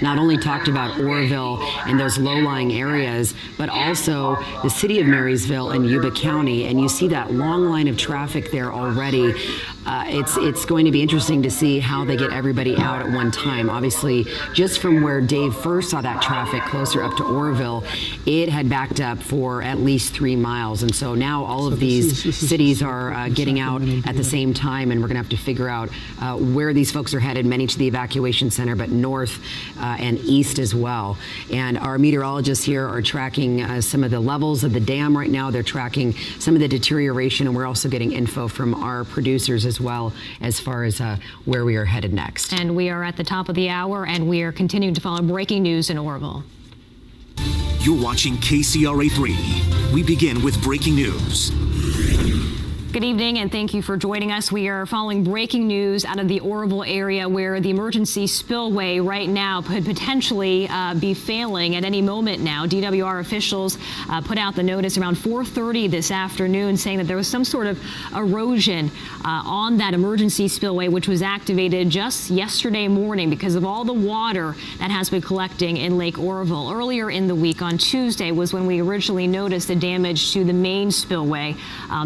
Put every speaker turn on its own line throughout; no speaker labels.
not only talked about Oroville and those low-lying areas, but also the city of Marysville and Yuba County. And you see that long line of traffic there already. It's going to be interesting to see how they get everybody out at one time. Obviously, just from where Dave first saw that traffic closer up to Oroville, it had backed up for at least 3 miles. And so now all of these cities are getting out at the same time, and we're going to have to figure out where these folks are headed, many to the evacuation center, but north and east as well. And our meteorologists here are tracking some of the levels of the dam right now. They're tracking some of the deterioration, and we're also getting info from our producers as well as far as where we are headed next.
And we are at the top of the hour, and we are continuing to follow breaking news in Oroville.
You're watching KCRA 3. We begin with breaking news.
Good evening, and thank you for joining us. We are following breaking news out of the Oroville area, where the emergency spillway right now could potentially be failing at any moment now. DWR officials put out the notice around 4:30 this afternoon, saying that there was some sort of erosion on that emergency spillway, which was activated just yesterday morning because of all the water that has been collecting in Lake Oroville. Earlier in the week, on Tuesday, was when we originally noticed the damage to the main spillway.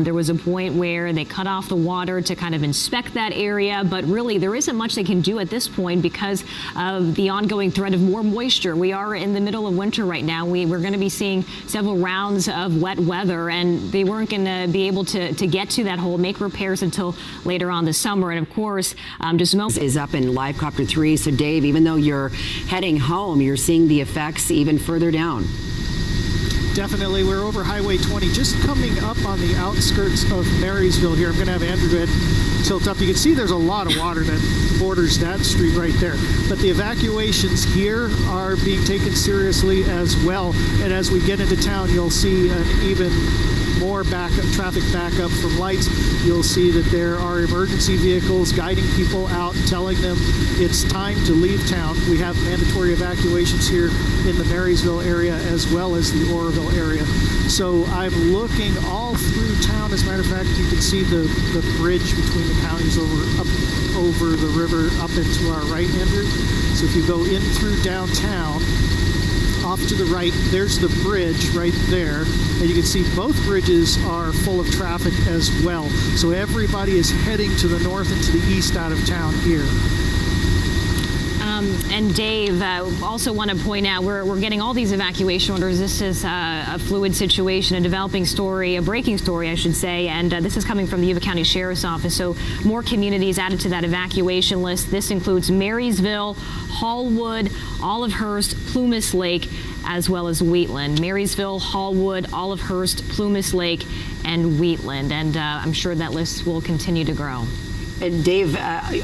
There was a point where they cut off the water to kind of inspect that area, but really there isn't much they can do at this point because of the ongoing threat of more moisture. We are in the middle of winter right now. We're going to be seeing several rounds of wet weather, and they weren't going to be able to get to that hole, make repairs until later on this summer. And of course, just moments
is up in Live Copter 3. So Dave, even though you're heading home, you're seeing the effects even further down.
Definitely. We're over Highway 20, just coming up on the outskirts of Marysville here. I'm going to have Andrew go ahead and tilt up. You can see there's a lot of water that borders that street right there. But the evacuations here are being taken seriously as well. And as we get into town, you'll see an even more traffic backup from lights. You'll see that there are emergency vehicles guiding people out, telling them it's time to leave town. We have mandatory evacuations here in the Marysville area as well as the Oroville area. So I'm looking all through town. As a matter of fact, you can see the bridge between the counties over the river up and to our right, Andrew. So if you go in through downtown, off to the right, there's the bridge right there, and you can see both bridges are full of traffic as well. So everybody is heading to the north and to the east out of town here.
And Dave, also want to point out, we're getting all these evacuation orders. This is a fluid situation, a developing story, a breaking story, I should say, and this is coming from the Yuba County Sheriff's Office. So more communities added to that evacuation list. This includes Marysville, Hallwood, Olivehurst, Plumas Lake, as well as Wheatland. Marysville, Hallwood, Olivehurst, Plumas Lake, and Wheatland. And I'm sure that list will continue to grow.
Dave,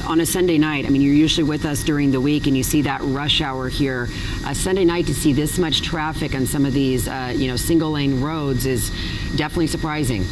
on a Sunday night, I mean, you're usually with us during the week, and you see that rush hour here. Sunday night, to see this much traffic on some of these, single-lane roads is definitely surprising.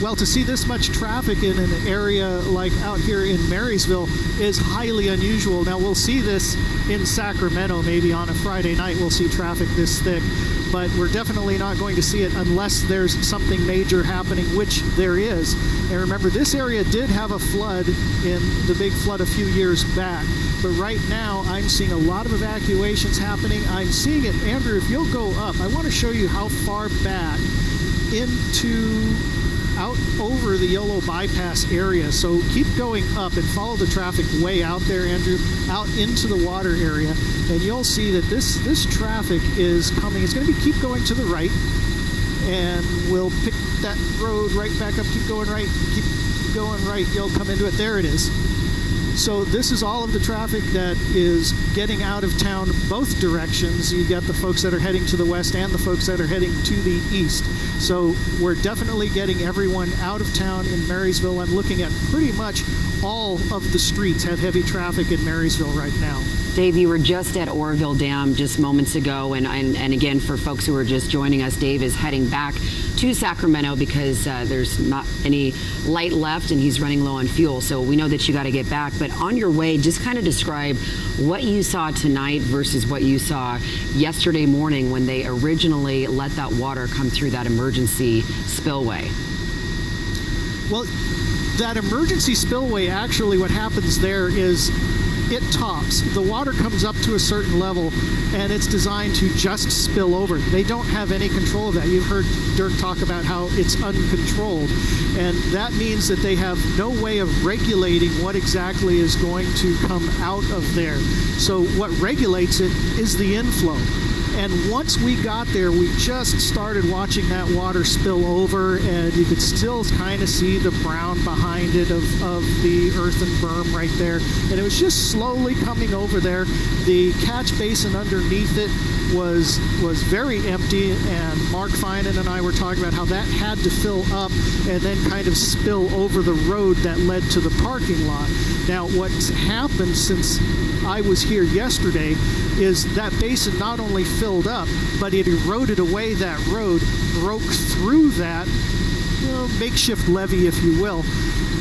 Well, to see this much traffic in an area like out here in Marysville is highly unusual. Now, we'll see this in Sacramento, maybe on a Friday night we'll see traffic this thick, but we're definitely not going to see it unless there's something major happening, which there is. And remember, this area did have a flood in the big flood a few years back, but right now I'm seeing a lot of evacuations happening. I'm seeing it, Andrew, if you'll go up, I want to show you how far back out over the Yolo bypass area. So keep going up and follow the traffic way out there, Andrew, out into the water area, and you'll see that this traffic is coming. It's going to keep going to the right, and we'll pick that road right back up. Keep going right. You'll come into it. There it is. So this is all of the traffic that is getting out of town both directions. You got the folks that are heading to the west and the folks that are heading to the east. So we're definitely getting everyone out of town in Marysville. I'm looking at pretty much all of the streets have heavy traffic in Marysville right now.
Dave, you were just at Oroville Dam just moments ago, and again, for folks who are just joining us, Dave is heading back to Sacramento because there's not any light left and he's running low on fuel. So we know that you got to get back. But on your way, just kind of describe what you saw tonight versus what you saw yesterday morning when they originally let that water come through that emergency spillway.
Well, that emergency spillway, actually what happens there is it tops. The water comes up to a certain level, and it's designed to just spill over. They don't have any control of that. You've heard Dirk talk about how it's uncontrolled, and that means that they have no way of regulating what exactly is going to come out of there. So what regulates it is the inflow. And once we got there, we just started watching that water spill over, and you could still kind of see the brown behind it of the earthen berm right there. And it was just slowly coming over there. The catch basin underneath it was very empty, and Mark Finan and I were talking about how that had to fill up and then kind of spill over the road that led to the parking lot. Now, what's happened since I was here yesterday is that basin not only filled up, but it eroded away that road, broke through that makeshift levee, if you will,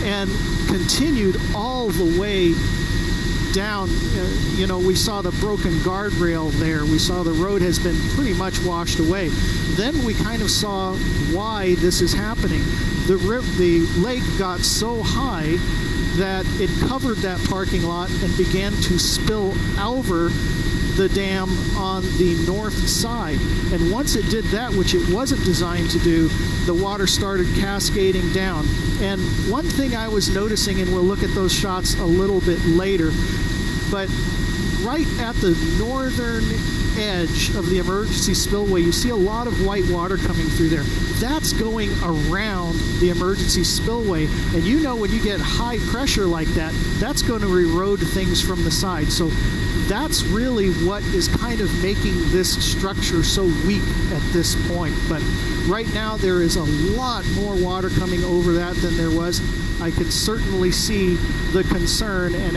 and continued all the way down. We saw the broken guardrail there. We saw the road has been pretty much washed away. Then we kind of saw why this is happening. The lake got so high that it covered that parking lot and began to spill over the dam on the north side. And once it did that, which it wasn't designed to do, the water started cascading down. And one thing I was noticing, and we'll look at those shots a little bit later, but right at the northern edge of the emergency spillway, you see a lot of white water coming through there. That's going around the emergency spillway, and when you get high pressure like that, that's going to erode things from the side. So that's really what is kind of making this structure so weak at this point. But right now there is a lot more water coming over that than there was. I can certainly see the concern, and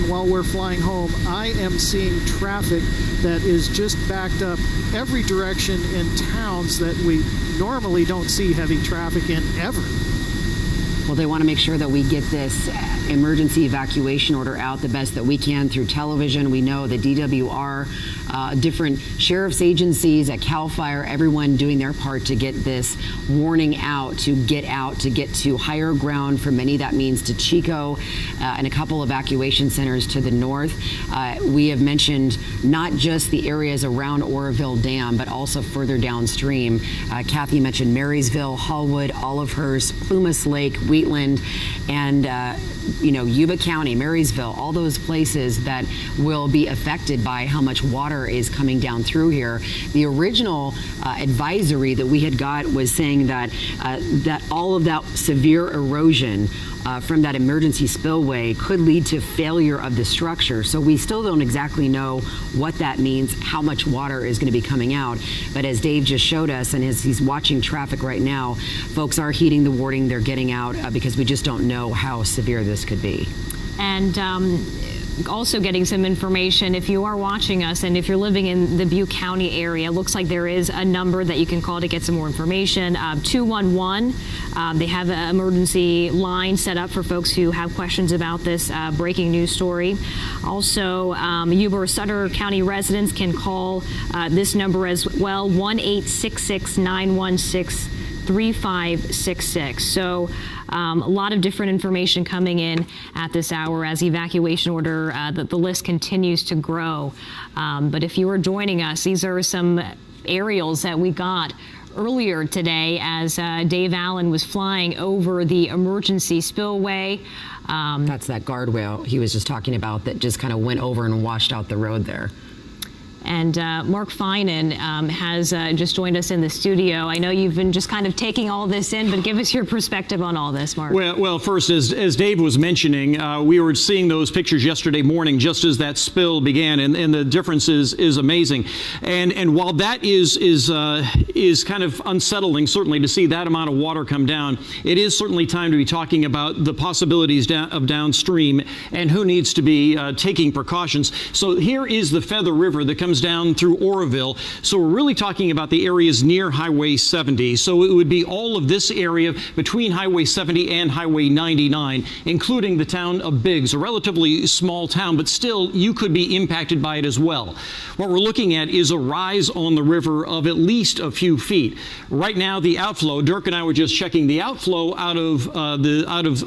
while we're flying home, I am seeing traffic that is just backed up every direction in towns that we normally don't see heavy traffic in ever.
Well, they want to make sure that we get this emergency evacuation order out the best that we can through television. We know the DWR, different sheriff's agencies at CAL FIRE, everyone doing their part to get this warning out, to get to higher ground. For many, that means to Chico and a couple evacuation centers to the north. We have mentioned not just the areas around Oroville Dam, but also further downstream. Kathy mentioned Marysville, Hallwood, Olivehurst, Plumas Lake, Wheatland, and Yuba County, Marysville, all those places that will be affected by how much water is coming down through here. The original advisory that we had got was saying that all of that severe erosion from that emergency spillway could lead to failure of the structure. So we still don't exactly know what that means, how much water is going to be coming out. But as Dave just showed us, and as he's watching traffic right now, folks are heeding the warning. They're getting out because we just don't know how severe this could be. And
also getting some information, if you are watching us and if you're living in the Butte County area, looks like there is a number that you can call to get some more information. 211. They have an emergency line set up for folks who have questions about this breaking news story. Also, Yuba or Sutter County residents can call this number as well, 1-866-916-3566. So a lot of different information coming in at this hour as the evacuation order, the list continues to grow. But if you are joining us, these are some aerials that we got earlier today as Dave Allen was flying over the emergency spillway.
That's that guardrail he was just talking about that just kind of went over and washed out the road there.
And Mark Finan has just joined us in the studio. I know you've been just kind of taking all this in, but give us your perspective on all this, Mark.
Well, first, as Dave was mentioning, we were seeing those pictures yesterday morning just as that spill began, and the difference is amazing. And while that is kind of unsettling, certainly, to see that amount of water come down, it is certainly time to be talking about the possibilities of downstream and who needs to be taking precautions. So here is the Feather River that comes comes down through Oroville. So we're really talking about the areas near Highway 70. So it would be all of this area between Highway 70 and Highway 99, including the town of Biggs, a relatively small town, but still you could be impacted by it as well. What we're looking at is a rise on the river of at least a few feet. Right now, the outflow, Dirk and I were just checking, the outflow out of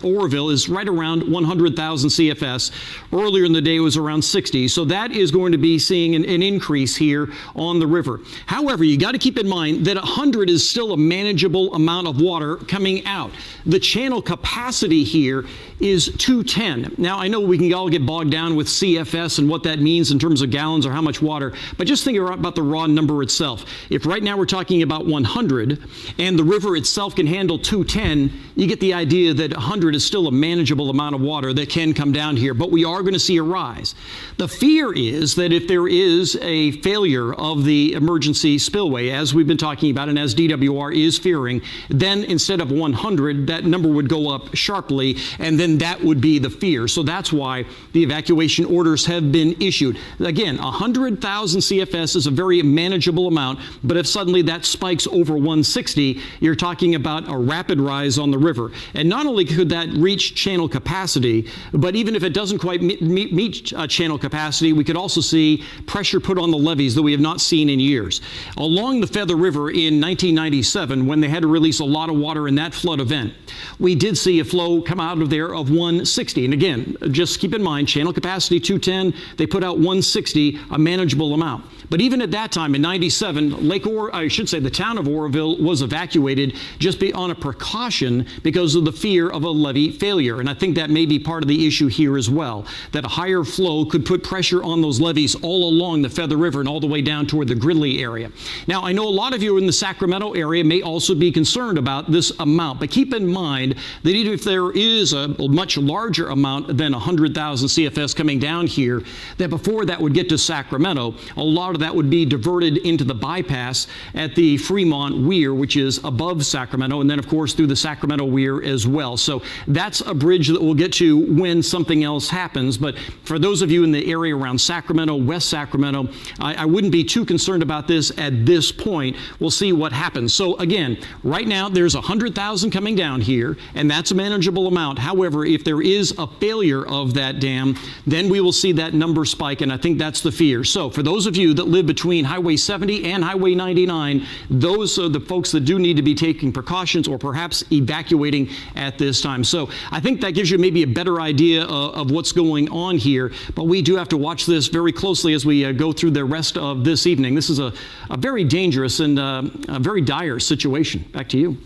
Oroville is right around 100,000 CFS. Earlier in the day, it was around 60. So that is going to be seeing an increase here on the river. However, you got to keep in mind that 100 is still a manageable amount of water coming out. The channel capacity here is 210. Now, I know we can all get bogged down with CFS and what that means in terms of gallons or how much water, but just think about the raw number itself. If right now we're talking about 100 and the river itself can handle 210, you get the idea that 100 is still a manageable amount of water that can come down here, but we are going to see a rise. The fear is that if there is a failure of the emergency spillway, as we've been talking about and as DWR is fearing, then instead of 100, that number would go up sharply, and then that would be the fear. So that's why the evacuation orders have been issued. Again, 100,000 CFS is a very manageable amount, but if suddenly that spikes over 160, you're talking about a rapid rise on the river. And not only could that reach channel capacity, but even if it doesn't quite meet channel capacity, we could also see pressure put on the levees that we have not seen in years. Along the Feather River in 1997, when they had to release a lot of water in that flood event, we did see a flow come out of there of 160. And again, just keep in mind, channel capacity 210, they put out 160, a manageable amount. But even at that time in 97, the town of Oroville was evacuated just on a precaution because of the fear of a levee failure. And I think that may be part of the issue here as well, that a higher flow could put pressure on those levees all along the Feather River and all the way down toward the Gridley area. Now, I know a lot of you in the Sacramento area may also be concerned about this amount, but keep in mind that even if there is a much larger amount than 100,000 CFS coming down here, that before that would get to Sacramento, a lot of that would be diverted into the bypass at the Fremont Weir, which is above Sacramento, and then of course through the Sacramento Weir as well. So that's a bridge that we'll get to when something else happens. But for those of you in the area around Sacramento, West Sacramento, I wouldn't be too concerned about this at this point. We'll see what happens. So again, right now there's 100,000 coming down here, and that's a manageable amount. However, if there is a failure of that dam, then we will see that number spike, and I think that's the fear. So for those of you that live between Highway 70 and Highway 99, those are the folks that do need to be taking precautions or perhaps evacuating at this time. So I think that gives you maybe a better idea of what's going on here, but we do have to watch this very closely as we go through the rest of this evening. This is a very dangerous and a very dire situation. Back to you.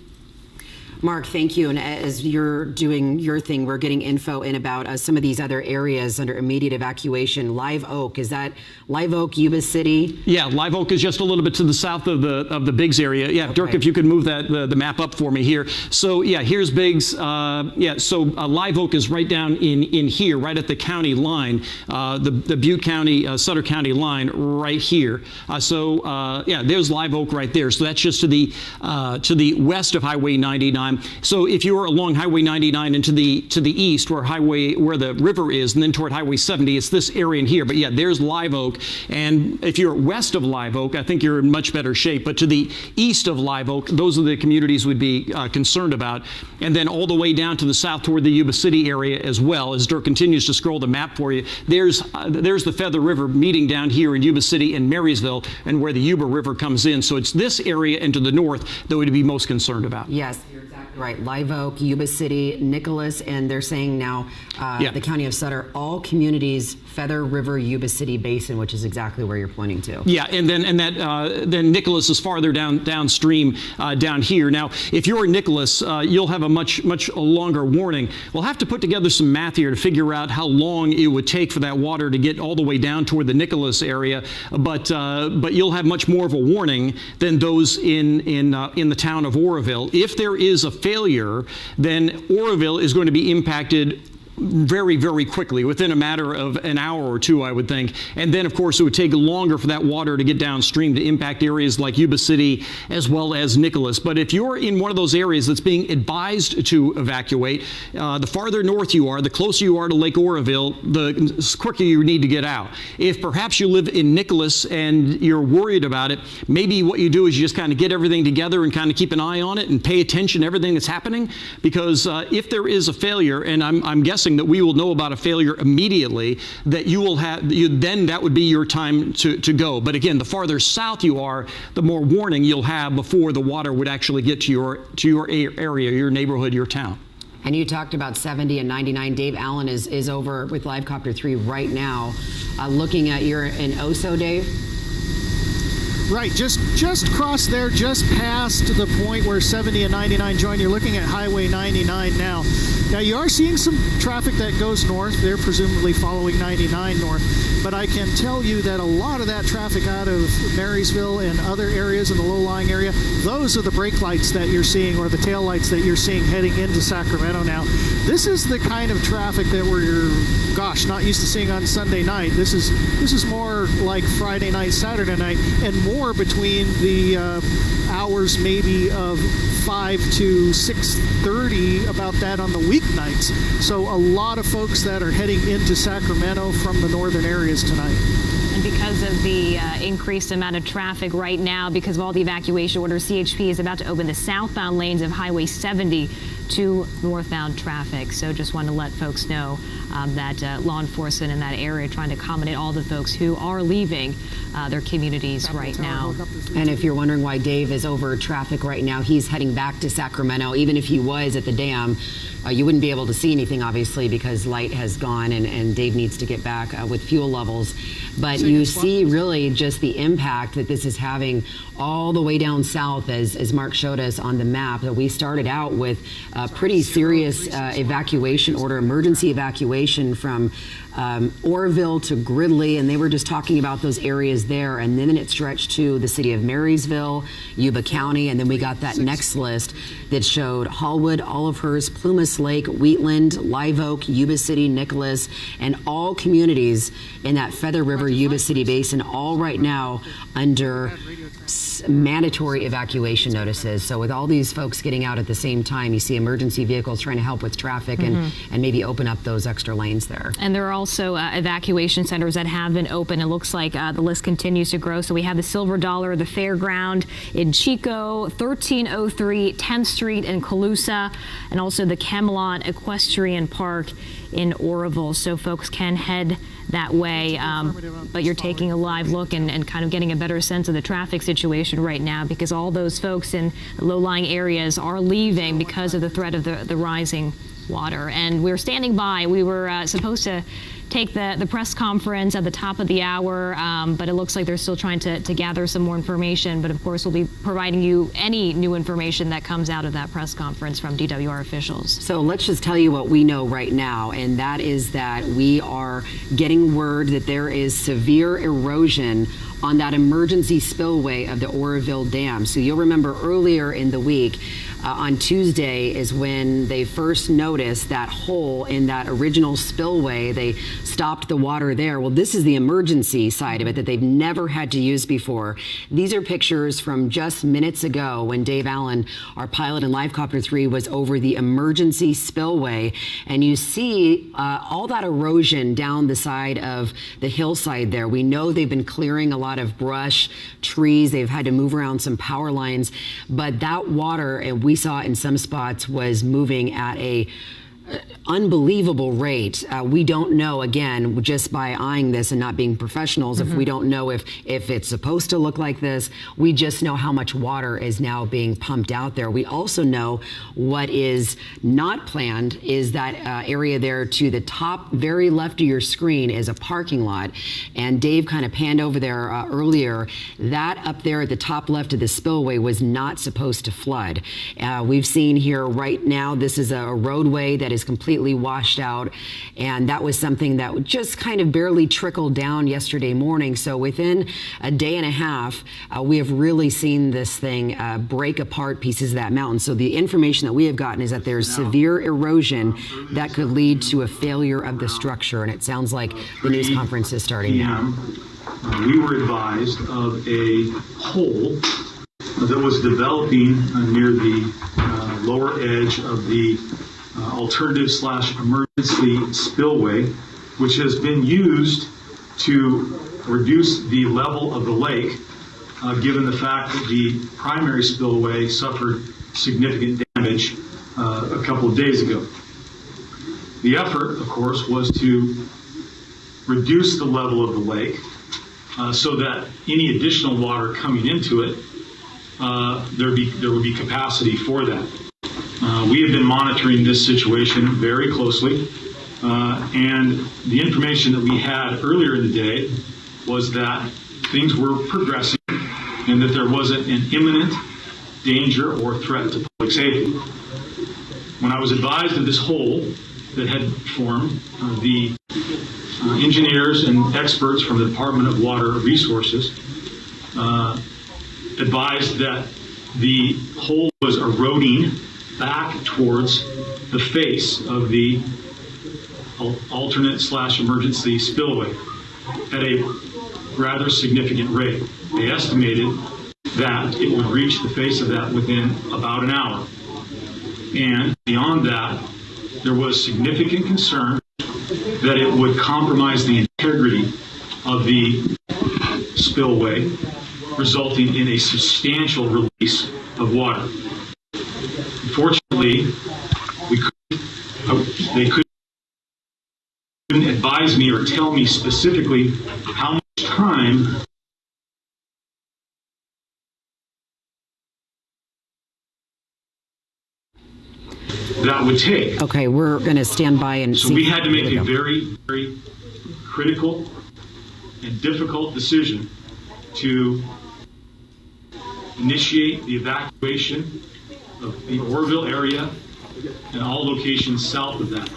Mark, thank you. And as you're doing your thing, we're getting info in about some of these other areas under immediate evacuation. Live Oak, is that Live Oak, Yuba City?
Yeah, Live Oak is just a little bit to the south of the Biggs area. Yeah, okay. Dirk, if you could move that the map up for me here. So yeah, here's Biggs. Live Oak is right down in here, right at the county line, the Butte County, Sutter County line, right here. There's Live Oak right there. So that's just to the west of Highway 99. So if you are along Highway 99 and to the east where the river is, and then toward Highway 70, it's this area in here. But yeah, there's Live Oak. And if you're west of Live Oak, I think you're in much better shape. But to the east of Live Oak, those are the communities we'd be concerned about. And then all the way down to the south toward the Yuba City area as well. As Dirk continues to scroll the map for you, there's the Feather River meeting down here in Yuba City and Marysville, and where the Yuba River comes in. So it's this area and to the north that we'd be most concerned about.
Yes. Right, Live Oak, Yuba City, Nicholas, and they're saying now the county of Sutter, all communities, Feather River, Yuba City Basin, which is exactly where you're pointing to. Yeah, and then Nicholas is farther downstream down here. Now, if you're Nicholas, you'll have a much longer warning. We'll have to put together some math here to figure out how long it would take for that water to get all the way down toward the Nicholas area. But you'll have much more of a warning than those in the town of Oroville. If there is a failure, then Oroville is going to be impacted
very, very quickly, within a matter of an hour or two, I would think. And then, of course, it would take longer for that water to get downstream to impact areas like Yuba City as well as Nicholas. But if you're in one of those areas that's being advised to evacuate, the farther north you are, the closer you are to Lake Oroville, the quicker you need to get out. If perhaps you live in Nicholas and you're worried about it, maybe what you do is you just kind of get everything together and kind of keep an eye on it and pay attention to everything that's happening. Because if there is a failure, and I'm guessing that we will know about a failure immediately, that you will have, then that would be your time to go. But again, the farther south you are, the more warning you'll have before the water would actually get to your area, your neighborhood, your town.
And you talked about 70 and 99. Dave Allen is over with Live Copter 3 right now, looking at you're in Oso, Dave.
Right, just crossed there, just past the point where 70 and 99 join. You're looking at Highway 99 now. Now, you are seeing some traffic that goes north. They're presumably following 99 north. But I can tell you that a lot of that traffic out of Marysville and other areas in the low-lying area, those are the brake lights that you're seeing, or the tail lights that you're seeing heading into Sacramento now. This is the kind of traffic that we're, not used to seeing on Sunday night. This is more like Friday night, Saturday night, and more between the hours maybe of 5 to 6:30, about that on the weeknights. So a lot of folks that are heading into Sacramento from the northern areas tonight.
And because of the increased amount of traffic right now, because of all the evacuation orders, CHP is about to open the southbound lanes of Highway 70 to northbound traffic. So just want to let folks know that law enforcement in that area trying to accommodate all the folks who are leaving their communities right now.
And if you're wondering why Dave is over traffic right now, he's heading back to Sacramento. Even if he was at the dam, you wouldn't be able to see anything, obviously, because light has gone, and Dave needs to get back with fuel levels. But you see really just the impact that this is having all the way down south, as Mark showed us on the map. That we started out with a pretty serious evacuation order, emergency evacuation from Oroville to Gridley, and they were just talking about those areas there, and then it stretched to the city of Marysville, Yuba County, and then we got that next list that showed Hallwood, Olivehurst, Plumas Lake, Wheatland, Live Oak, Yuba City, Nicholas, and all communities in that Feather River, Yuba City basin, all right now under mandatory evacuation notices. So with all these folks getting out at the same time, you see emergency vehicles trying to help with traffic and maybe open up those extra lanes there.
And there are also evacuation centers that have been open. It looks like the list continues to grow. So we have the Silver Dollar, the Fairground in Chico, 1303 10th Street in Colusa, and also the Camelot Equestrian Park in Oroville. So folks can head that way, but you're taking a live look and kind of getting a better sense of the traffic situation right now, because all those folks in low-lying areas are leaving because of the threat of the rising water. And we're standing by. We were supposed to take the press conference at the top of the hour, but it looks like they're still trying to gather some more information. But of course, we'll be providing you any new information that comes out of that press conference from DWR officials.
So let's just tell you what we know right now, and that is that we are getting word that there is severe erosion on that emergency spillway of the Oroville Dam. So you'll remember earlier in the week, on Tuesday is when they first noticed that hole in that original spillway. They stopped the water there. Well, this is the emergency side of it that they've never had to use before. These are pictures from just minutes ago when Dave Allen, our pilot in Live Copter 3, was over the emergency spillway. And you see all that erosion down the side of the hillside there. We know they've been clearing a lot of brush, trees. They've had to move around some power lines. But that water, and we saw in some spots, was moving at a unbelievable rate. We don't know, again, just by eyeing this and not being professionals, if we don't know if it's supposed to look like this. We just know how much water is now being pumped out there. We also know what is not planned is that area there to the top very left of your screen is a parking lot. And Dave kind of panned over there earlier. That up there at the top left of the spillway was not supposed to flood. We've seen here right now, this is a roadway that is completely washed out. And that was something that just kind of barely trickled down yesterday morning. So within a day and a half, we have really seen this thing break apart pieces of that mountain. So the information that we have gotten is that there's severe erosion that could lead to a failure of the structure. And it sounds like the news conference is starting now.
We were advised of a hole that was developing near the lower edge of the alternative/emergency spillway, which has been used to reduce the level of the lake, given the fact that the primary spillway suffered significant damage a couple of days ago. The effort, of course, was to reduce the level of the lake so that any additional water coming into it, there would be capacity for that. We have been monitoring this situation very closely, and the information that we had earlier in the day was that things were progressing and that there wasn't an imminent danger or threat to public safety. When I was advised of this hole that had formed, the engineers and experts from the Department of Water Resources advised that the hole was eroding back towards the face of the alternate/emergency spillway at a rather significant rate. They estimated that it would reach the face of that within about an hour. And beyond that, there was significant concern that it would compromise the integrity of the spillway, resulting in a substantial release of water. Unfortunately, they couldn't advise me or tell me specifically how much time that would take.
Okay, we're going to stand by and
So
see.
we had to make a very, very critical and difficult decision to initiate the evacuation of the Oroville area and all locations south of that.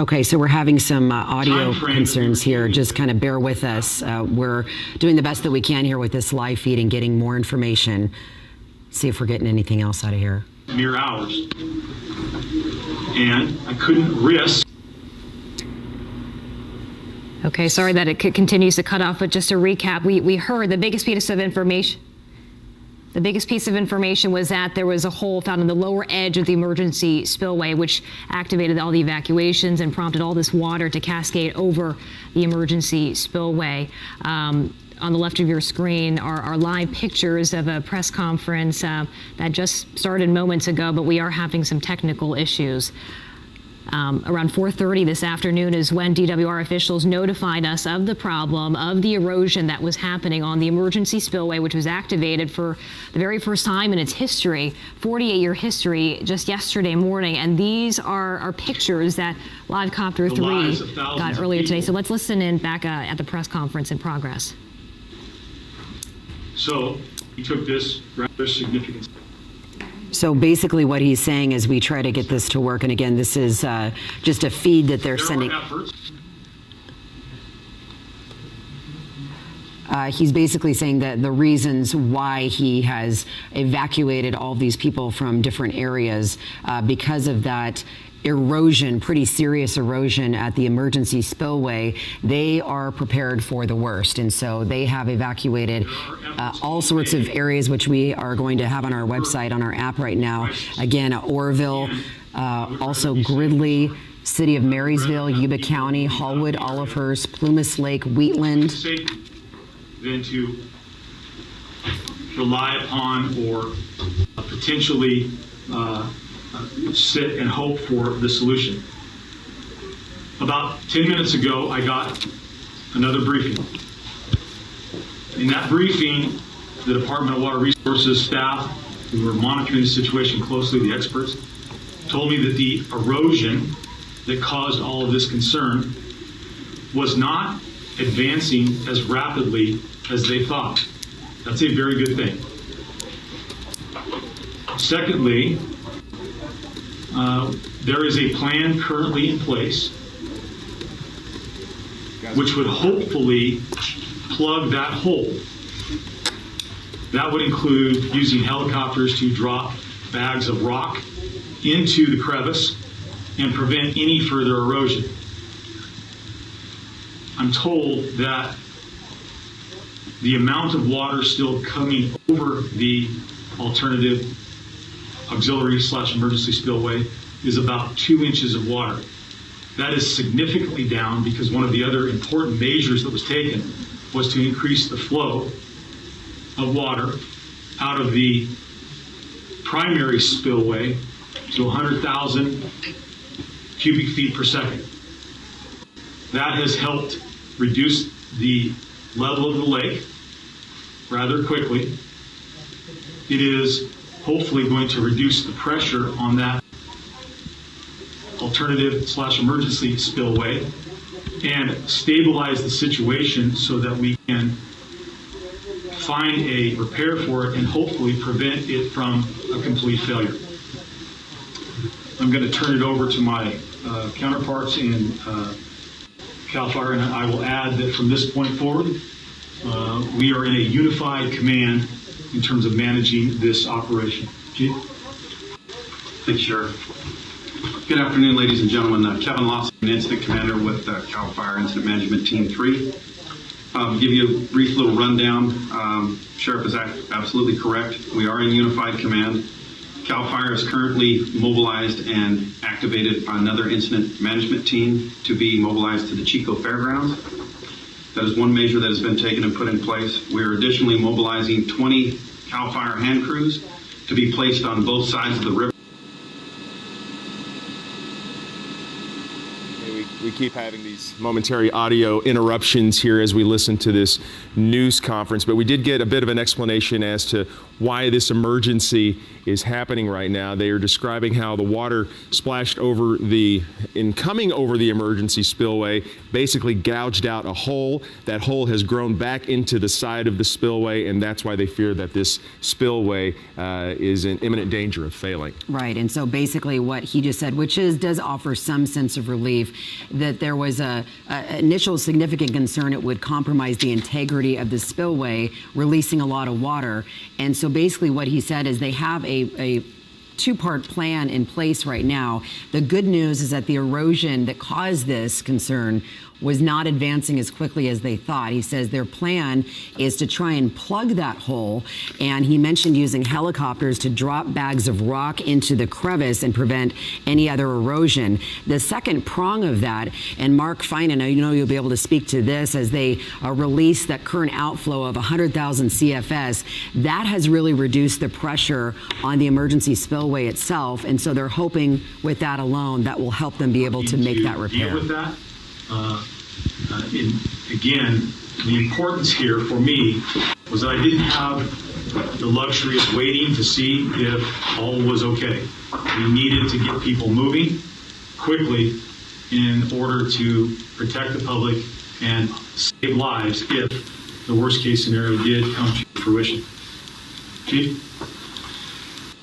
Okay, so we're having some audio concerns here. Just kind of bear with us. We're doing the best that we can here with this live feed and getting more information. See if we're getting anything else out of here.
Mere hours. And I couldn't risk.
Okay, sorry that it continues to cut off, but just to recap, we heard the biggest piece of information. The biggest piece of information was that there was a hole found in the lower edge of the emergency spillway, which activated all the evacuations and prompted all this water to cascade over the emergency spillway. On the left of your screen are live pictures of a press conference that just started moments ago, but we are having some technical issues. Around 4:30 this afternoon is when DWR officials notified us of the problem of the erosion that was happening on the emergency spillway, which was activated for the very first time in its history, 48-year history, just yesterday morning. And these are pictures that Live Copter 3 got earlier today. So let's listen in back at the press conference in progress.
So he took this rather significant.
So basically what he's saying is we try to get this to work. And again, this is just a feed that they're sending. He's basically saying that the reasons why he has evacuated all these people from different areas because of that erosion, pretty serious erosion at the emergency spillway, they are prepared for the worst. And so they have evacuated all sorts of areas, which we are going to have on our website, on our app right now. Again, Oroville, also Gridley, City of Marysville, Yuba County, Hallwood, Olivehurst, Plumas Lake, Wheatland.
Than to rely upon or potentially sit and hope for the solution. About 10 minutes ago, I got another briefing. In that briefing, the Department of Water Resources staff, who were monitoring the situation closely, the experts, told me that the erosion that caused all of this concern was not advancing as rapidly as they thought. That's a very good thing. Secondly, there is a plan currently in place which would hopefully plug that hole. That would include using helicopters to drop bags of rock into the crevice and prevent any further erosion. I'm told that the amount of water still coming over the alternative auxiliary/emergency spillway is about 2 inches of water. That is significantly down because one of the other important measures that was taken was to increase the flow of water out of the primary spillway to 100,000 cubic feet per second. That has helped reduce the level of the lake rather quickly. It is hopefully going to reduce the pressure on that alternative/emergency spillway and stabilize the situation so that we can find a repair for it and hopefully prevent it from a complete failure. I'm going to turn it over to my counterparts in CAL FIRE, and I will add that from this point forward, we are in a unified command in terms of managing this operation. Chief?
Thank you, Sheriff. Good afternoon, ladies and gentlemen. Kevin Lawson, Incident Commander with CAL FIRE Incident Management Team 3. Give you a brief little rundown. Sheriff is absolutely correct. We are in unified command. CAL FIRE is currently mobilized and activated another incident management team to be mobilized to the Chico Fairgrounds. That is one measure that has been taken and put in place. We are additionally mobilizing 20 CAL FIRE hand crews to be placed on both sides of the river.
We keep having these momentary audio interruptions here as we listen to this news conference, but we did get a bit of an explanation as to why this emergency is happening right now. They are describing how the water splashed over coming over the emergency spillway, basically gouged out a hole. That hole has grown back into the side of the spillway, and that's why they fear that this spillway is in imminent danger of failing.
Right, and so basically what he just said, which does offer some sense of relief, that there was a initial significant concern it would compromise the integrity of the spillway, releasing a lot of water. And so basically what he said is they have a two-part plan in place right now. The good news is that the erosion that caused this concern was not advancing as quickly as they thought. He says their plan is to try and plug that hole, and he mentioned using helicopters to drop bags of rock into the crevice and prevent any other erosion. The second prong of that, and Mark Finan, I know you'll be able to speak to this, as they release that current outflow of 100,000 CFS, that has really reduced the pressure on the emergency spillway itself, and so they're hoping with that alone that will help them be able to make that repair.
Deal with that. Again, the importance here for me was that I didn't have the luxury of waiting to see if all was okay. We needed to get people moving quickly in order to protect the public and save lives if the worst case scenario did come to fruition. Chief?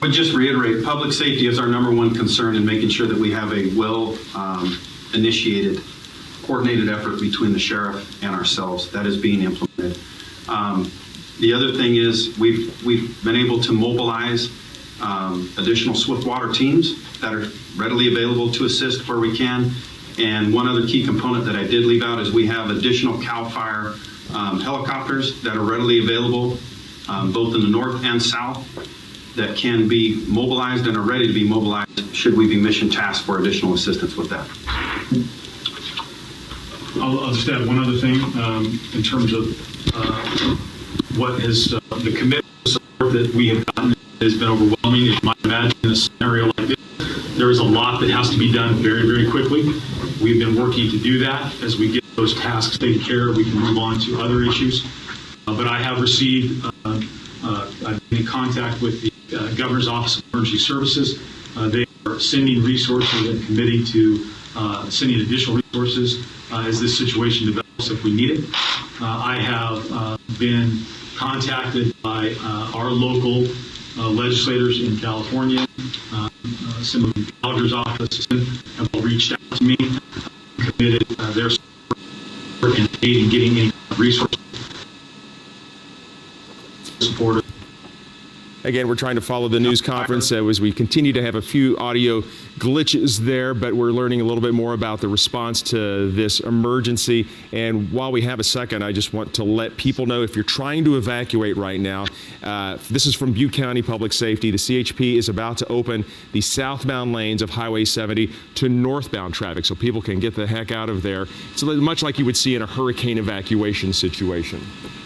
I would just reiterate, public safety is our number one concern in making sure that we have a well initiated, coordinated effort between the sheriff and ourselves that is being implemented. The other thing is we've been able to mobilize additional swift water teams that are readily available to assist where we can. And one other key component that I did leave out is we have additional CAL FIRE helicopters that are readily available both in the north and south that can be mobilized and are ready to be mobilized should we be mission tasked for additional assistance with that.
I'll just add one other thing in terms of what has the commitment support that we have gotten has been overwhelming. As you might imagine, in a scenario like this, there is a lot that has to be done very, very quickly. We've been working to do that. As we get those tasks taken care of, we can move on to other issues. But I have received, I've been in contact with the Governor's Office of Emergency Services. They are sending resources and committing to sending additional resources as this situation develops. if we need it. I have been contacted by our local legislators in California. Some of the Gallagher's office have all reached out to me, committed their support and aid in getting any resources support.
Again, we're trying to follow the news conference as we continue to have a few audio glitches there, but we're learning a little bit more about the response to this emergency. And while we have a second, I just want to let people know, if you're trying to evacuate right now, this is from Butte County Public Safety. The CHP is about to open the southbound lanes of Highway 70 to northbound traffic, so people can get the heck out of there. It's much like you would see in a hurricane evacuation situation.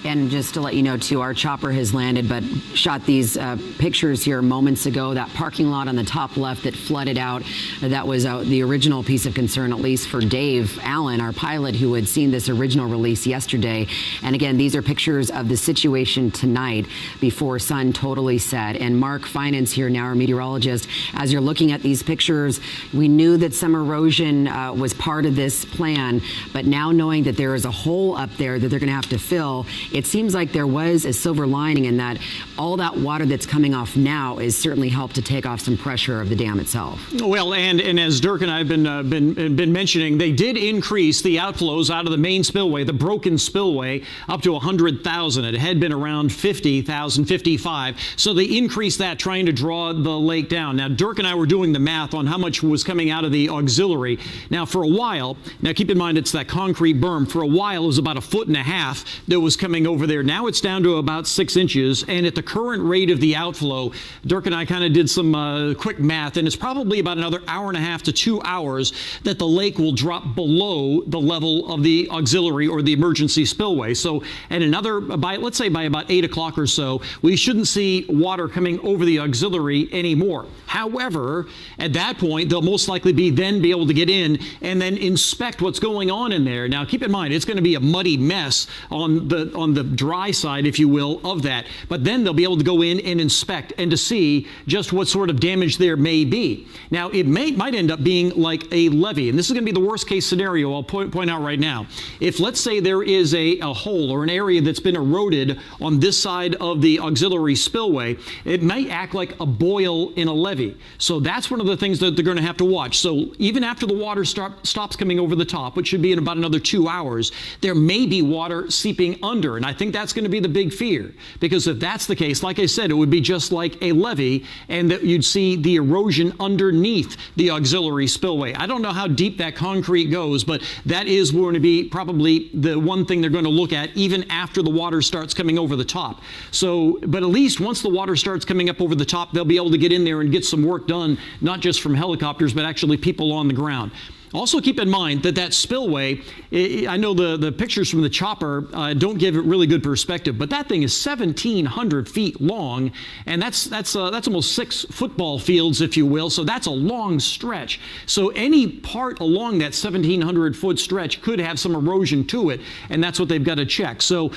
And just to let you know, too, our chopper has landed, but shot these pictures here moments ago. That parking lot on the top left that flooded out, that was the original piece of concern, at least for Dave Allen, our pilot, who had seen this original release yesterday. And again, these are pictures of the situation tonight before sun totally set. And Mark Finance here now, our meteorologist, as you're looking at these pictures, we knew that some erosion was part of this plan, but now knowing that there is a hole up there that they're going to have to fill, it seems like there was a silver lining in that all that water that's coming off now is certainly helped to take off some pressure of the dam itself.
Well, and as Dirk and I have been mentioning, they did increase the outflows out of the main spillway, the broken spillway, up to 100,000. It had been around 50,000, 55. So they increased that, trying to draw the lake down. Now, Dirk and I were doing the math on how much was coming out of the auxiliary. Now, for a while, now keep in mind it's that concrete berm. For a while, it was about 1.5 feet that was coming over there. Now it's down to about 6 inches. And at the current rate of the outflow, Dirk and I kind of did some quick math, and it's probably about another hour and a half to 2 hours that the lake will drop below the level of the auxiliary or the emergency spillway. So at another, let's say by about 8 o'clock or so, we shouldn't see water coming over the auxiliary anymore. However, at that point, they'll most likely be able to get in and then inspect what's going on in there. Now, keep in mind, it's going to be a muddy mess on the dry side, if you will, of that. But then they'll be able to go in and inspect and to see just what sort of damage there may be. Now, it might end up being like a levee, and this is going to be the worst case scenario I'll point out right now. If, let's say, there is a hole or an area that's been eroded on this side of the auxiliary spillway, it may act like a boil in a levee. So that's one of the things that they're going to have to watch. So even after the water stops coming over the top, which should be in about another 2 hours, there may be water seeping under, and I think that's going to be the big fear, because if that's the case, like I said, it would be just like a levee, and that you'd see the erosion underneath the auxiliary spillway. I don't know how deep that concrete goes, but that is going to be probably the one thing they're going to look at even after the water starts coming over the top. So, but at least once the water starts coming up over the top, they'll be able to get in there and get some work done, not just from helicopters, but actually people on the ground. Also keep in mind that spillway, I know the pictures from the chopper don't give it really good perspective, but that thing is 1,700 feet long, and that's almost 6 football fields, if you will, so that's a long stretch. So any part along that 1,700-foot stretch could have some erosion to it, and that's what they've got to check. So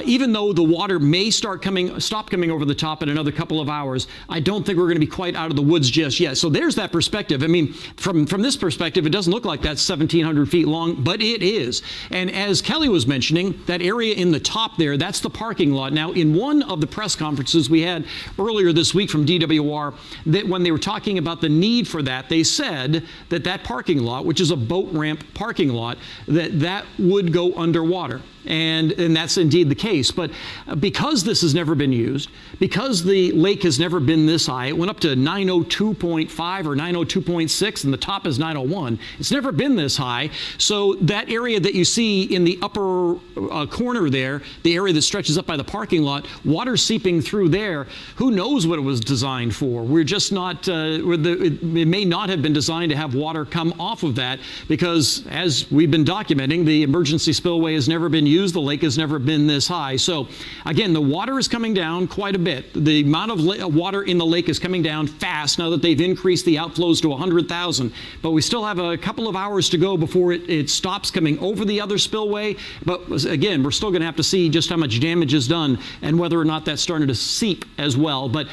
even though the water may stop coming over the top in another couple of hours, I don't think we're going to be quite out of the woods just yet. So there's that perspective. I mean, from this perspective, it doesn't look like that's 1,700 feet long, but it is. And as Kelly was mentioning, that area in the top there, that's the parking lot. Now, in one of the press conferences we had earlier this week from DWR, that when they were talking about the need for that, they said that parking lot, which is a boat ramp parking lot, that would go underwater. And that's indeed the case. But because this has never been used, because the lake has never been this high, it went up to 902.5 or 902.6, and the top is 901. It's never been this high. So that area that you see in the upper corner there, the area that stretches up by the parking lot, water seeping through there, who knows what it was designed for? We're just not, it may not have been designed to have water come off of that, because as we've been documenting, the emergency spillway has never been used. The lake has never been this high. So again, the water is coming down quite a bit. The amount of water in the lake is coming down fast now that they've increased the outflows to 100,000. But we still have a couple of hours to go before it stops coming over the other spillway. But again, we're still going to have to see just how much damage is done and whether or not that's starting to seep as well. But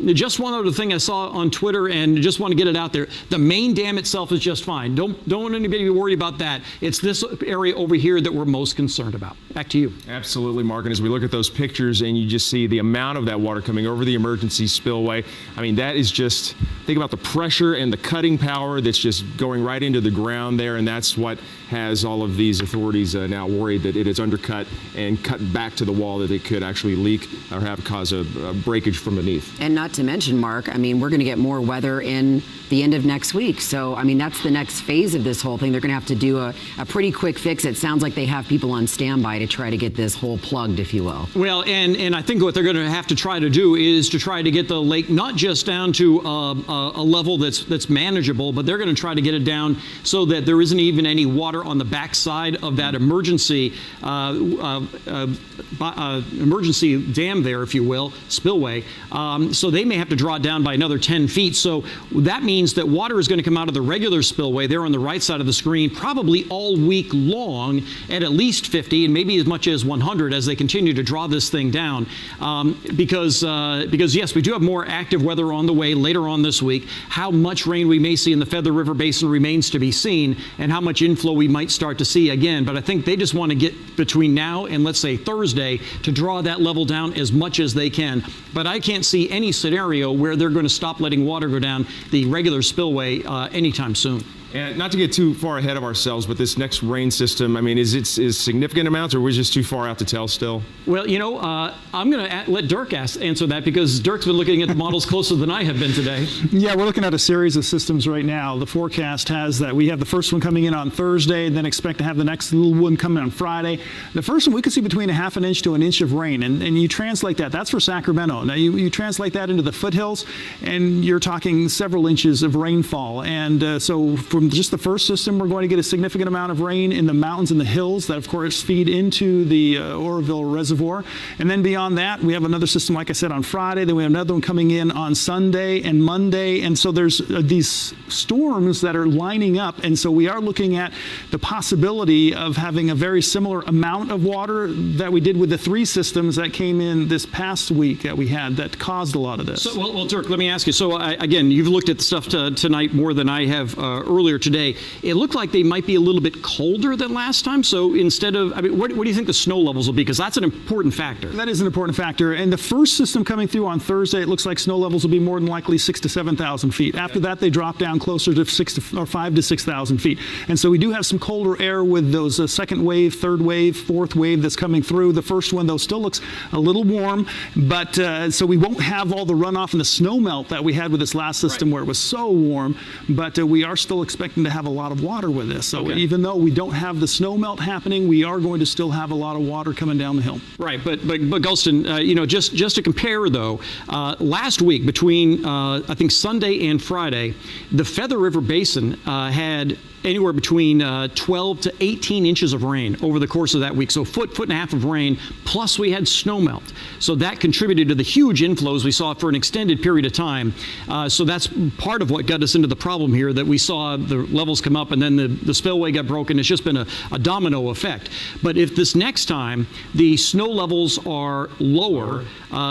just one other thing I saw on Twitter, and just want to get it out there. The main dam itself is just fine. Don't want anybody to be worried about that. It's this area over here that we're most concerned about. Back to you.
Absolutely, Mark. And as we look at those pictures and you just see the amount of that water coming over the emergency spillway, I mean, that is just, think about the pressure and the cutting power that's just going right into the ground there. And that's what has all of these authorities now worried that it is undercut and cut back to the wall, that it could actually leak or have cause a breakage from beneath.
And not to mention, Mark, I mean, we're going to get more weather in the end of next week. So, I mean, that's the next phase of this whole thing. They're going to have to do a pretty quick fix. It sounds like they have people on standby to try to get this hole plugged, if you will.
Well, and I think what they're going to have to try to do is to try to get the lake not just down to a level that's manageable, but they're going to try to get it down so that there isn't even any water on the backside of that emergency dam there, if you will, spillway. So they may have to draw it down by another 10 feet. So that means that water is going to come out of the regular spillway there on the right side of the screen probably all week long at least 50 and maybe as much as 100 as they continue to draw this thing down. Because yes, we do have more active weather on the way later on this week. How much rain we may see in the Feather River Basin remains to be seen, and how much inflow we might start to see again. But I think they just want to get between now and, let's say, Thursday to draw that level down as much as they can. But I can't see any scenario where they're going to stop letting water go down the regular spillway anytime soon.
And not to get too far ahead of ourselves, but this next rain system, I mean, is significant amounts, or we're just too far out to tell still?
Well, you know, I'm going to let Dirk answer that, because Dirk's been looking at the models closer than I have been today.
Yeah, we're looking at a series of systems right now. The forecast has that we have the first one coming in on Thursday, then expect to have the next little one coming on Friday. The first one, we could see between a half an inch to an inch of rain, and you translate that. That's for Sacramento. Now, you translate that into the foothills, and you're talking several inches of rainfall. And so from just the first system, we're going to get a significant amount of rain in the mountains and the hills that, of course, feed into the Oroville Reservoir. And then beyond that, we have another system, like I said, on Friday. Then we have another one coming in on Sunday and Monday. And so there's these storms that are lining up. And so we are looking at the possibility of having a very similar amount of water that we did with the three systems that came in this past week that we had that caused a lot of this.
So, well, Dirk, let me ask you. So, again, you've looked at the stuff tonight more than I have earlier today. It looked like they might be a little bit colder than last time. So instead of, I mean, what do you think the snow levels will be? Because that's an important factor.
That is an important factor. And the first system coming through on Thursday, it looks like snow levels will be more than likely 6,000 to 7,000 feet. Okay. After that, they drop down closer to 5,000 to 6,000 feet. And so we do have some colder air with those second wave, third wave, fourth wave that's coming through. The first one, though, still looks a little warm. But so we won't have all the runoff and the snow melt that we had with this last system, right, where it was so warm. But we are still expecting to have a lot of water with this. So even though we don't have the snow melt happening, we are going to still have a lot of water coming down the hill.
Right, but Gulston, you know, just to compare though, last week between I think Sunday and Friday, the Feather River Basin had anywhere between 12 to 18 inches of rain over the course of that week. So foot and a half of rain, plus we had snow melt. So that contributed to the huge inflows we saw for an extended period of time. So that's part of what got us into the problem here, that we saw the levels come up and then the spillway got broken. It's just been a domino effect. But if this next time the snow levels are lower,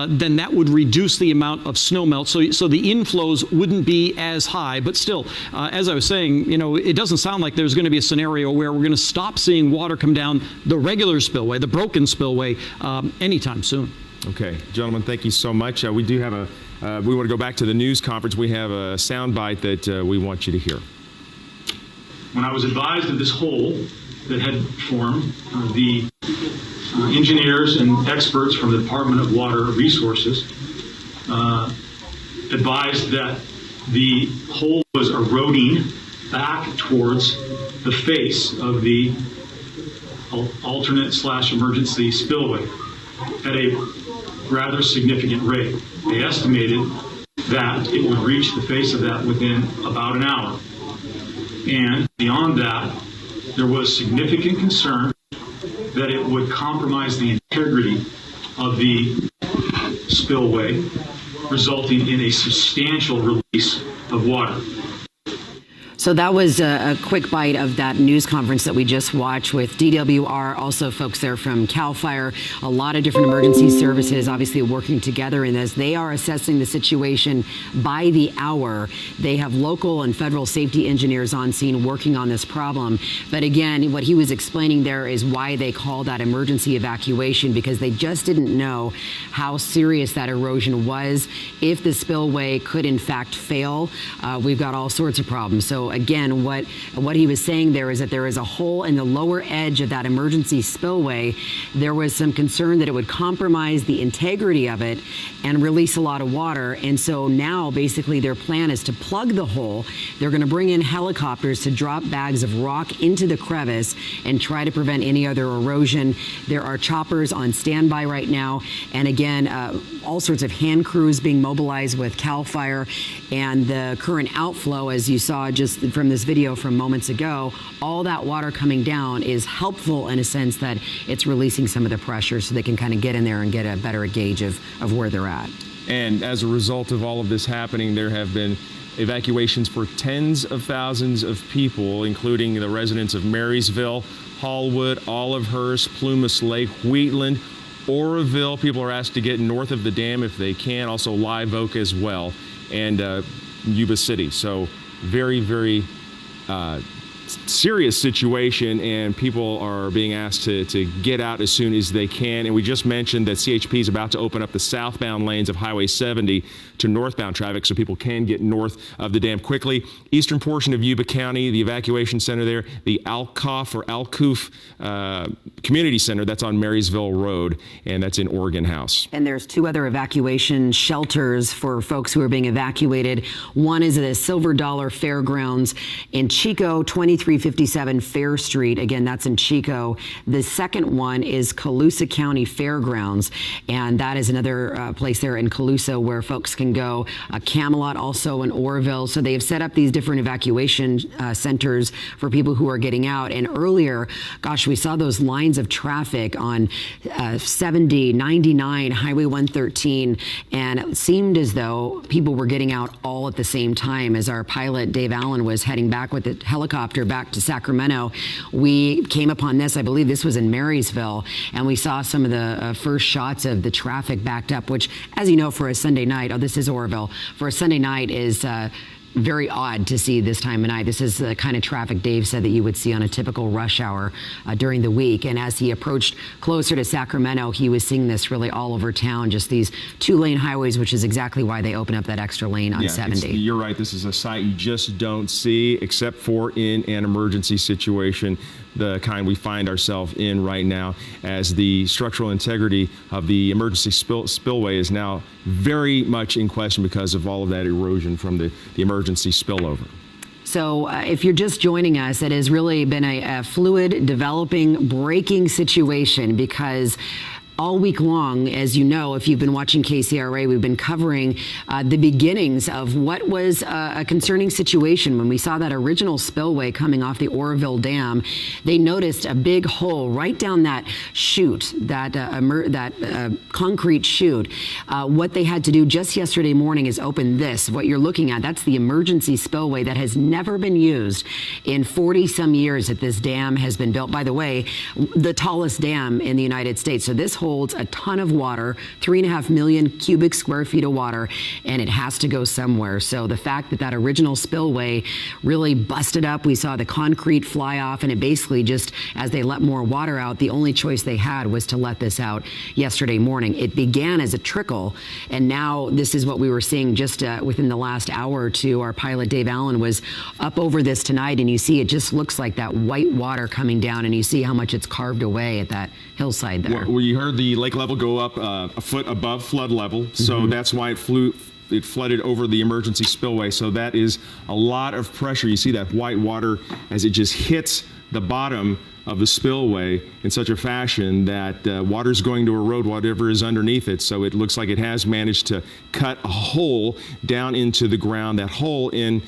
then that would reduce the amount of snow melt. So the inflows wouldn't be as high. But still, as I was saying, you know, it doesn't sound like there's going to be a scenario where we're going to stop seeing water come down the regular spillway, the broken spillway, anytime soon.
Okay, gentlemen, thank you so much. We do have we want to go back to the news conference. We have a soundbite that we want you to hear.
When I was advised of this hole that had formed, the engineers and experts from the Department of Water Resources advised that the hole was eroding back towards the face of the alternate/emergency spillway at a rather significant rate. They estimated that it would reach the face of that within about an hour. And beyond that, there was significant concern that it would compromise the integrity of the spillway, resulting in a substantial release of water.
So that was a quick bite of that news conference that we just watched with DWR, also folks there from CAL FIRE, a lot of different emergency services obviously working together in this. They are assessing the situation by the hour. They have local and federal safety engineers on scene working on this problem. But again, what he was explaining there is why they call that emergency evacuation, because they just didn't know how serious that erosion was. If the spillway could in fact fail, we've got all sorts of problems. So again, what he was saying there is that there is a hole in the lower edge of that emergency spillway. There was some concern that it would compromise the integrity of it and release a lot of water. And so now basically their plan is to plug the hole. They're going to bring in helicopters to drop bags of rock into the crevice and try to prevent any other erosion. There are choppers on standby right now. And again, all sorts of hand crews being mobilized with CAL FIRE, and the current outflow, as you saw just from this video from moments ago, all that water coming down is helpful in a sense that it's releasing some of the pressure so they can kind of get in there and get a better gauge of where they're at.
And as a result of all of this happening, there have been evacuations for tens of thousands of people, including the residents of Marysville, Hallwood, Olivehurst, Plumas Lake, Wheatland, Oroville. People are asked to get north of the dam if they can, also Live Oak as well, and Yuba City. So very, very serious situation, and people are being asked to get out as soon as they can. And we just mentioned that CHP is about to open up the southbound lanes of Highway 70 to northbound traffic so people can get north of the dam quickly. Eastern portion of Yuba County, the evacuation center there, the Alcoof Community Center, that's on Marysville Road, and that's in Oregon House.
And there's two other evacuation shelters for folks who are being evacuated. One is at the Silver Dollar Fairgrounds in Chico, 2357 Fair Street. Again, that's in Chico. The second one is Colusa County Fairgrounds, and that is another place there in Colusa where folks can go. Camelot also in Oroville. So they have set up these different evacuation centers for people who are getting out. And earlier, gosh, we saw those lines of traffic on 70, 99, Highway 113, and it seemed as though people were getting out all at the same time. As our pilot, Dave Allen, was heading back with the helicopter back to Sacramento, we came upon this. I believe this was in Marysville, and we saw some of the first shots of the traffic backed up, which, as you know, for a Sunday night, this is Oroville, for a Sunday night is very odd to see this time of night. This is the kind of traffic Dave said that you would see on a typical rush hour during the week. And as he approached closer to Sacramento, he was seeing this really all over town, just these two-lane highways, which is exactly why they open up that extra lane on 70.
You're right. This is a sight you just don't see except for in an emergency situation, the kind we find ourselves in right now, as the structural integrity of the emergency spillway is now very much in question because of all of that erosion from the emergency spillover.
So if you're just joining us, it has really been a fluid, developing, breaking situation, because all week long, as you know, if you've been watching KCRA, we've been covering the beginnings of what was a concerning situation. When we saw that original spillway coming off the Oroville Dam, they noticed a big hole right down that chute, that concrete chute. What they had to do just yesterday morning is open this. What you're looking at, that's the emergency spillway that has never been used in 40-some years that this dam has been built. By the way, the tallest dam in the United States. So this holds a ton of water, 3.5 million cubic square feet of water, and it has to go somewhere. So the fact that that original spillway really busted up, we saw the concrete fly off, and it basically just, as they let more water out, the only choice they had was to let this out yesterday morning. It began as a trickle, and now this is what we were seeing just within the last hour or two. Our pilot, Dave Allen, was up over this tonight, and you see it just looks like that white water coming down, and you see how much it's carved away at that hillside there.
Well, you heard the lake level go up a foot above flood level, so that's why it flooded over the emergency spillway. So that is a lot of pressure. You see that white water as it just hits the bottom of the spillway in such a fashion that water is going to erode whatever is underneath it. So it looks like it has managed to cut a hole down into the ground. That hole in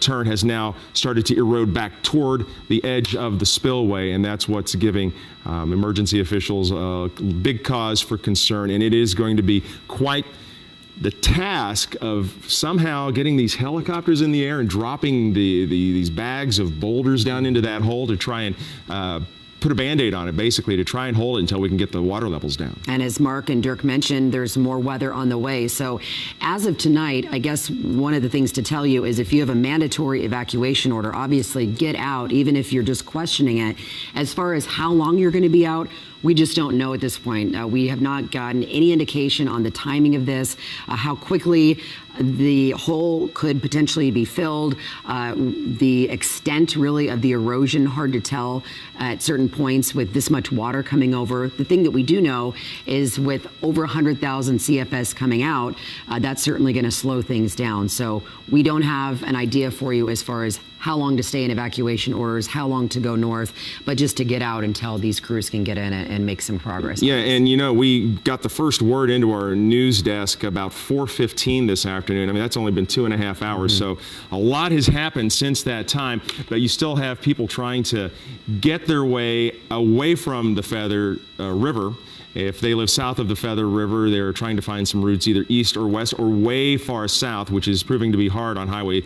turn has now started to erode back toward the edge of the spillway, and that's what's giving emergency officials a big cause for concern. And it is going to be quite the task of somehow getting these helicopters in the air and dropping these bags of boulders down into that hole to try and put a Band-Aid on it, basically, to try and hold it until we can get the water levels down.
And as Mark and Dirk mentioned, there's more weather on the way. So as of tonight, I guess one of the things to tell you is if you have a mandatory evacuation order, obviously get out, even if you're just questioning it. As far as how long you're going to be out, we just don't know at this point. We have not gotten any indication on the timing of this, how quickly the hole could potentially be filled, the extent really of the erosion, hard to tell at certain points with this much water coming over. The thing that we do know is with over 100,000 CFS coming out, that's certainly going to slow things down. So we don't have an idea for you as far as how long to stay in evacuation orders, how long to go north, but just to get out until these crews can get in and make some progress.
Yeah, and you know, we got the first word into our news desk about 4:15 this afternoon. I mean, that's only been 2.5 hours, so a lot has happened since that time, but you still have people trying to get their way away from the Feather River. If they live south of the Feather River, they're trying to find some routes either east or west or way far south, which is proving to be hard on Highway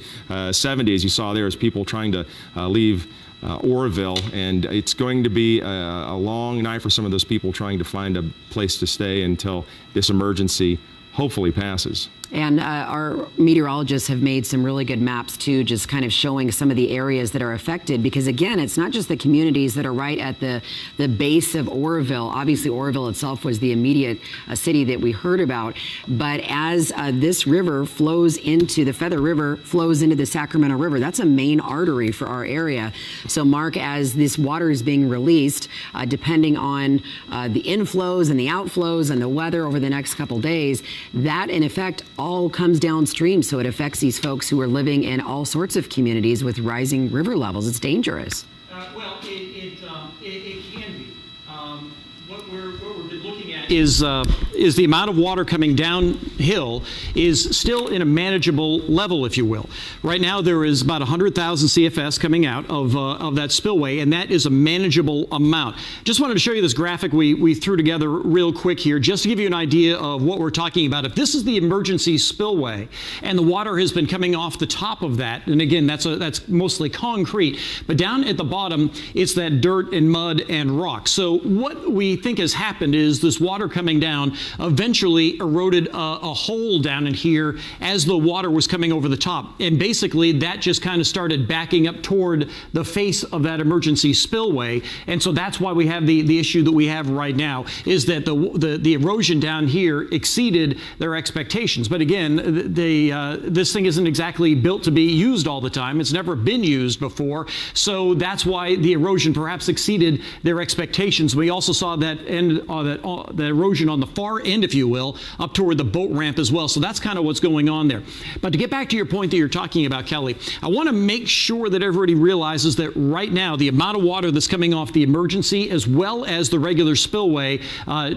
70, as you saw there, as people trying to leave Oroville. And it's going to be a long night for some of those people trying to find a place to stay until this emergency hopefully passes.
And our meteorologists have made some really good maps too, just kind of showing some of the areas that are affected, because again, it's not just the communities that are right at the base of Oroville. Obviously, Oroville itself was the immediate city that we heard about, but as this river flows into, the Feather River flows into the Sacramento River, that's a main artery for our area. So Mark, as this water is being released, depending on the inflows and the outflows and the weather over the next couple days, that in effect all comes downstream, so it affects these folks who are living in all sorts of communities with rising river levels. It's dangerous.
Well, it can be. What we've been looking at is the amount of water coming downhill is still in a manageable level, if you will. Right now, there is about 100,000 CFS coming out of that spillway, and that is a manageable amount. Just wanted to show you this graphic we threw together real quick here, just to give you an idea of what we're talking about. If this is the emergency spillway, and the water has been coming off the top of that, and again, that's mostly concrete, but down at the bottom, it's that dirt and mud and rock. So what we think has happened is this water coming down eventually eroded a hole down in here as the water was coming over the top. And basically that just kind of started backing up toward the face of that emergency spillway. And so that's why we have the issue that we have right now, is that the erosion down here exceeded their expectations. But again, this thing isn't exactly built to be used all the time. It's never been used before. So that's why the erosion perhaps exceeded their expectations. We also saw that the erosion on the far end, if you will, up toward the boat ramp as well. So that's kind of what's going on there. But to get back to your point that you're talking about, Kelly, I want to make sure that everybody realizes that right now the amount of water that's coming off the emergency as well as the regular spillway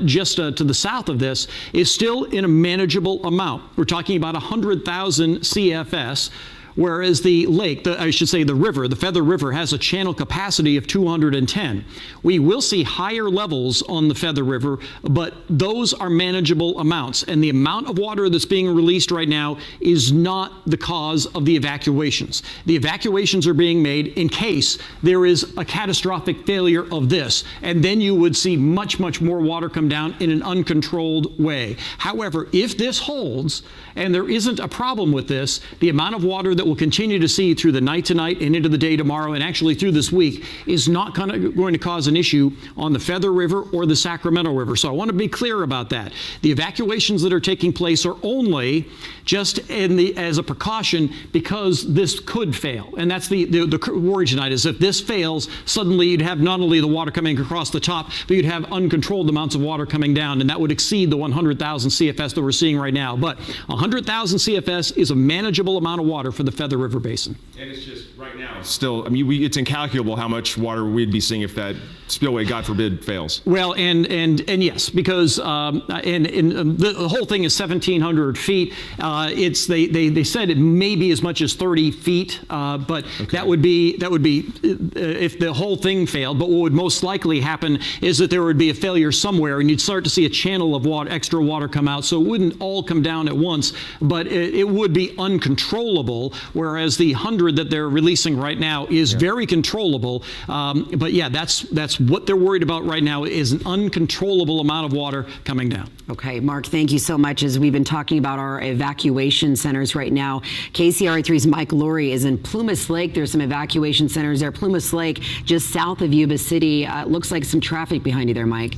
just to the south of this is still in a manageable amount. We're talking about 100,000 CFS. Whereas the lake, the river, the Feather River, has a channel capacity of 210. We will see higher levels on the Feather River, but those are manageable amounts. And the amount of water that's being released right now is not the cause of the evacuations. The evacuations are being made in case there is a catastrophic failure of this. And then you would see much, much more water come down in an uncontrolled way. However, if this holds and there isn't a problem with this, the amount of water that we'll continue to see through the night tonight and into the day tomorrow and actually through this week is not going to cause an issue on the Feather River or the Sacramento River. So I want to be clear about that. The evacuations that are taking place are only just as a precaution because this could fail. And that's the worry tonight, is if this fails, suddenly you'd have not only the water coming across the top, but you'd have uncontrolled amounts of water coming down, and that would exceed the 100,000 CFS that we're seeing right now. But 100,000 CFS is a manageable amount of water for the Feather River Basin.
And it's just right now. Still, I mean, it's incalculable how much water we'd be seeing if that spillway, God forbid, fails.
Well, and yes, because the whole thing is 1,700 feet. They said it may be as much as 30 feet, but that would be if the whole thing failed. But what would most likely happen is that there would be a failure somewhere, and you'd start to see a channel of water, extra water come out. So it wouldn't all come down at once, but it would be uncontrollable. Whereas the 100 that they're releasing right now is very controllable. But yeah, that's what they're worried about right now is an uncontrollable amount of water coming down.
Okay, Mark, thank you so much. As we've been talking about our evacuation centers right now, KCRA3's Mike Lurie is in Plumas Lake. There's some evacuation centers there. Plumas Lake, just south of Yuba City. Looks like some traffic behind you there, Mike.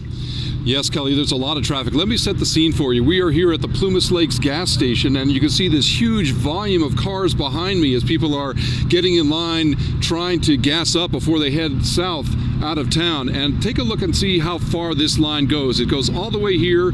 Yes, Kelly, there's a lot of traffic. Let me set the scene for you. We are here at the Plumas Lakes gas station, and you can see this huge volume of cars behind me as people are getting in line trying to gas up before they head south out of town. And take a look and see how far this line goes. It goes all the way here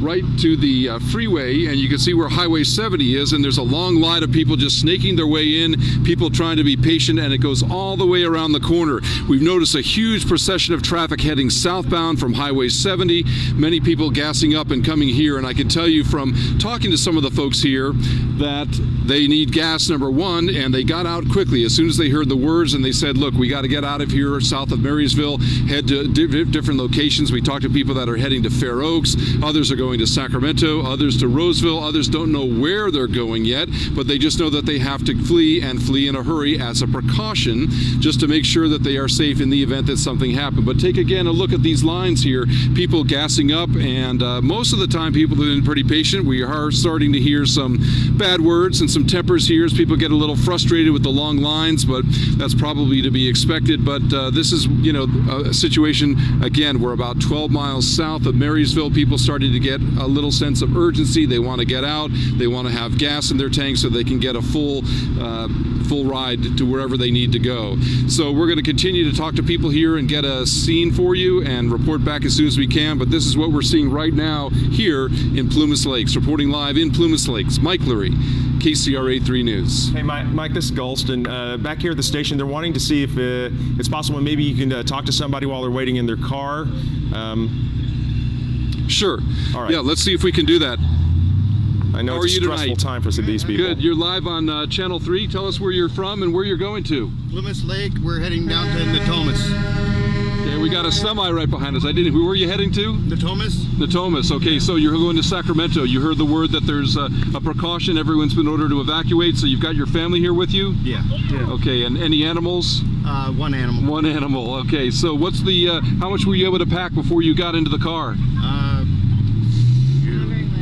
right to the freeway, and you can see where Highway 70 is, and there's a long line of people just snaking their way in, people trying to be patient, and it goes all the way around the corner. We've noticed a huge procession of traffic heading southbound from Highway 70, many people gassing up and coming here, and I can tell you from talking to some of the folks here that they need gas, number one, and they got out quickly as soon as they heard the words, and they said, look, we got to get out of here south of Marysville, head to different locations. We talked to people that are heading to Fair Oaks, others are going to Sacramento, others to Roseville, others don't know where they're going yet, but they just know that they have to flee and flee in a hurry as a precaution, just to make sure that they are safe in the event that something happened. But take again a look at these lines here, people gassing up, and most of the time people have been pretty patient. We are starting to hear some bad words and some tempers here as people get a little frustrated with the long lines, but that's probably to be expected. But this is, a situation, again, we're about 12 miles south of Marysville. People starting to get a little sense of urgency. They want to get out. They want to have gas in their tank so they can get a full ride to wherever they need to go. So we're going to continue to talk to people here and get a scene for you and report back as soon as we can. But this is what we're seeing right now here in Plumas Lakes. Reporting live in Plumas Lakes, Mike Lurie, KCRA 3 News.
Hey, Mike, this is Golston. Back here at the station, they're wanting to see if it's possible maybe you can talk to somebody while they're waiting in their car.
Sure.
All right.
Yeah, let's see if we can do that.
I know it's a stressful time for these people.
Good. You're live on Channel 3. Tell us where you're from and where you're going to.
Plumas Lake. We're heading down to Natomas.
Okay, we got a semi right behind us. Where are you heading to?
Natomas.
Natomas. Okay, so you're going to Sacramento. You heard the word that there's a precaution. Everyone's been ordered to evacuate, so you've got your family here with you?
Yeah.
Okay, and any animals?
One animal.
One animal. Okay, so what's the, how much were you able to pack before you got into the car?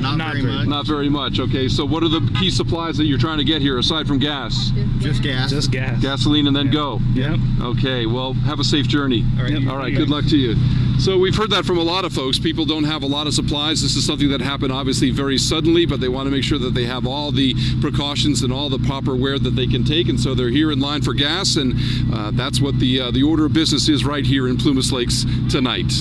Not very much.
Not very much. Okay, so what are the key supplies that you're trying to get here aside from gas?
Just gas.
Just gas.
Gasoline and then go.
Yep.
Okay, well, have a safe journey.
All right.
All right, good luck to you. So we've heard that from a lot of folks. People don't have a lot of supplies. This is something that happened obviously very suddenly, but they want to make sure that they have all the precautions and all the proper wear that they can take, and so they're here in line for gas, and that's what the order of business is right here in Plumas Lakes tonight.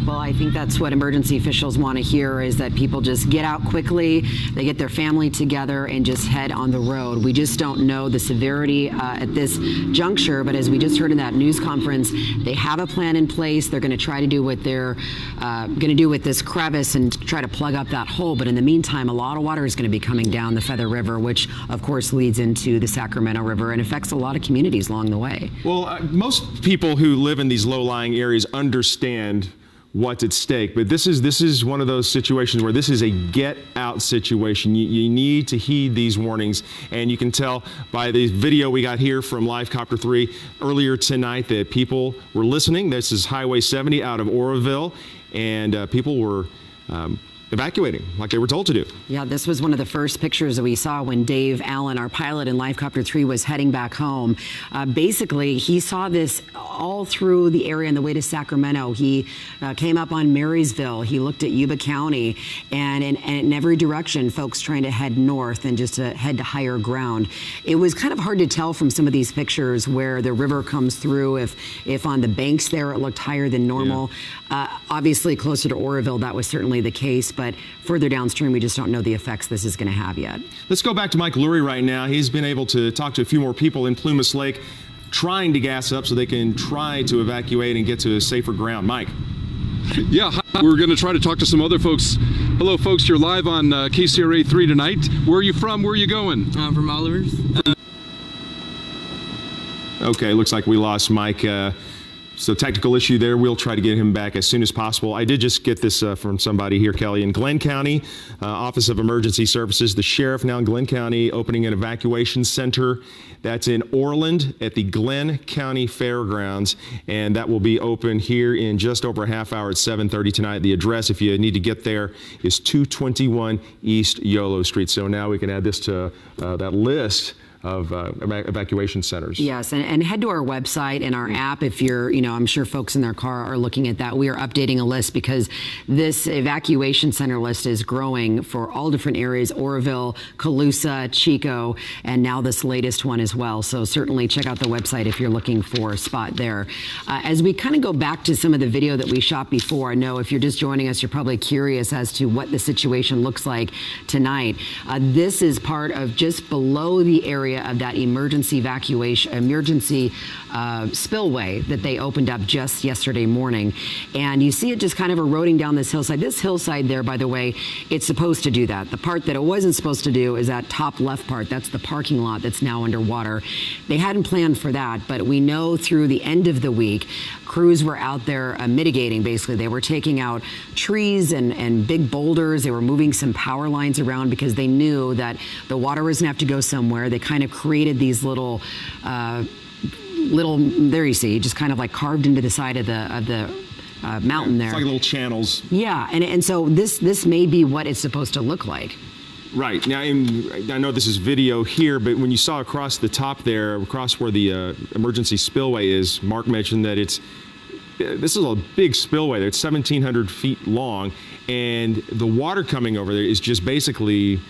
Well, I think that's what emergency officials want to hear, is that people just get out quickly, they get their family together and just head on the road. We just don't know the severity at this juncture, but as we just heard in that news conference, they have a plan in place. They're going to try to do what they're going to do with this crevice and try to plug up that hole. But in the meantime, a lot of water is going to be coming down the Feather River, which of course leads into the Sacramento River and affects a lot of communities along the way.
Well, most people who live in these low-lying areas understand what's at stake, but this is one of those situations where this is a get out situation. You need to heed these warnings, and you can tell by the video we got here from Live Copter 3 earlier tonight that people were listening. This is Highway 70 out of Oroville, and people were evacuating like they were told to do.
Yeah, this was one of the first pictures that we saw when Dave Allen, our pilot in Live Copter 3, was heading back home. Basically, he saw this all through the area on the way to Sacramento. He came up on Marysville. He looked at Yuba County, and in every direction, folks trying to head north and just to head to higher ground. It was kind of hard to tell from some of these pictures where the river comes through, if on the banks there it looked higher than normal. Yeah. Obviously, closer to Oroville, that was certainly the case. but further downstream, we just don't know the effects this is going to have yet.
Let's go back to Mike Lurie right now. He's been able to talk to a few more people in Plumas Lake trying to gas up so they can try to evacuate and get to safer ground. Mike.
Yeah, we're going to try to talk to some other folks. Hello, folks. You're live on KCRA 3 tonight. Where are you from? Where are you going?
I'm from Oliver's.
Okay, looks like we lost Mike. So technical issue there. We'll try to get him back as soon as possible. I did just get this from somebody here, Kelly. In Glenn County, Office of Emergency Services, the sheriff now in Glenn County opening an evacuation center. That's in Orland at the Glenn County Fairgrounds, and that will be open here in just over a half hour at 7:30 tonight. The address, if you need to get there, is 221 East Yolo Street. So now we can add this to that list of evacuation centers.
Yes, and head to our website and our app if you're, I'm sure folks in their car are looking at that. We are updating a list because this evacuation center list is growing for all different areas, Oroville, Colusa, Chico, and now this latest one as well. So certainly check out the website if you're looking for a spot there. As we kind of go back to some of the video that we shot before, I know if you're just joining us, you're probably curious as to what the situation looks like tonight. This is part of just below the area of that emergency spillway that they opened up just yesterday morning. And you see it just kind of eroding down this hillside. This hillside there, by the way, it's supposed to do that. The part that it wasn't supposed to do is that top left part. That's the parking lot that's now underwater. They hadn't planned for that, but we know through the end of the week, crews were out there mitigating, basically. They were taking out trees and big boulders. They were moving some power lines around because they knew that the water was going to have to go somewhere. They kind of created these little, there you see, just kind of like carved into the side of the mountain there.
It's like little channels.
Yeah, and so this may be what it's supposed to look like.
Right. Now, I know this is video here, but when you saw across the top there, across where the emergency spillway is, Mark mentioned that this is a big spillway there. It's 1,700 feet long, and the water coming over there is just basically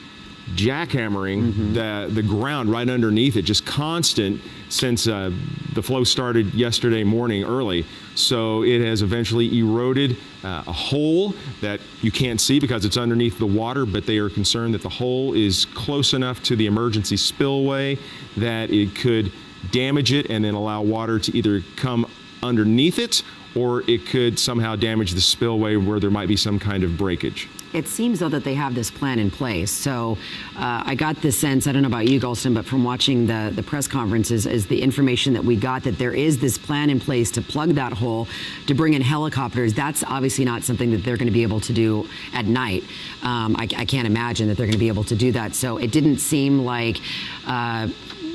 jackhammering the ground right underneath it, just constant since the flow started yesterday morning early. So it has eventually eroded a hole that you can't see because it's underneath the water, but they are concerned that the hole is close enough to the emergency spillway that it could damage it and then allow water to either come underneath it or it could somehow damage the spillway where there might be some kind of breakage.
It seems, though, that they have this plan in place. So I got the sense, I don't know about you, Golston, but from watching the press conferences, is the information that we got that there is this plan in place to plug that hole, to bring in helicopters. That's obviously not something that they're going to be able to do at night. I can't imagine that they're going to be able to do that. So it didn't seem like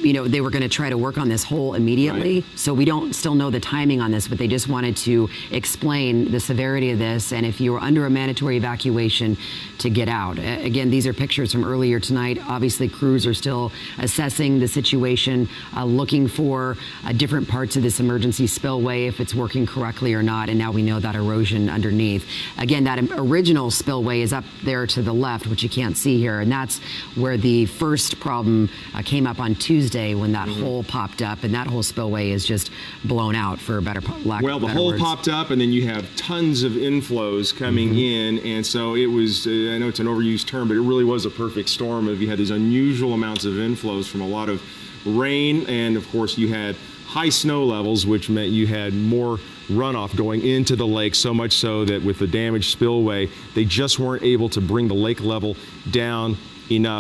they were going to try to work on this hole immediately. Right. So we don't still know the timing on this, but they just wanted to explain the severity of this and if you were under a mandatory evacuation to get out. Again, these are pictures from earlier tonight. Obviously, crews are still assessing the situation, looking for different parts of this emergency spillway, if it's working correctly or not. And now we know that erosion underneath. Again, that original spillway is up there to the left, which you can't see here. And that's where the first problem came up on Tuesday when that hole popped up, and that whole spillway is just blown out, for a better lack
Well,
of
the
better
hole
words.
popped up, and then you have tons of inflows coming in, and so it was, I know it's an overused term, but it really was a perfect storm. You had these unusual amounts of inflows from a lot of rain, and of course you had high snow levels, which meant you had more runoff going into the lake, so much so that with the damaged spillway, they just weren't able to bring the lake level down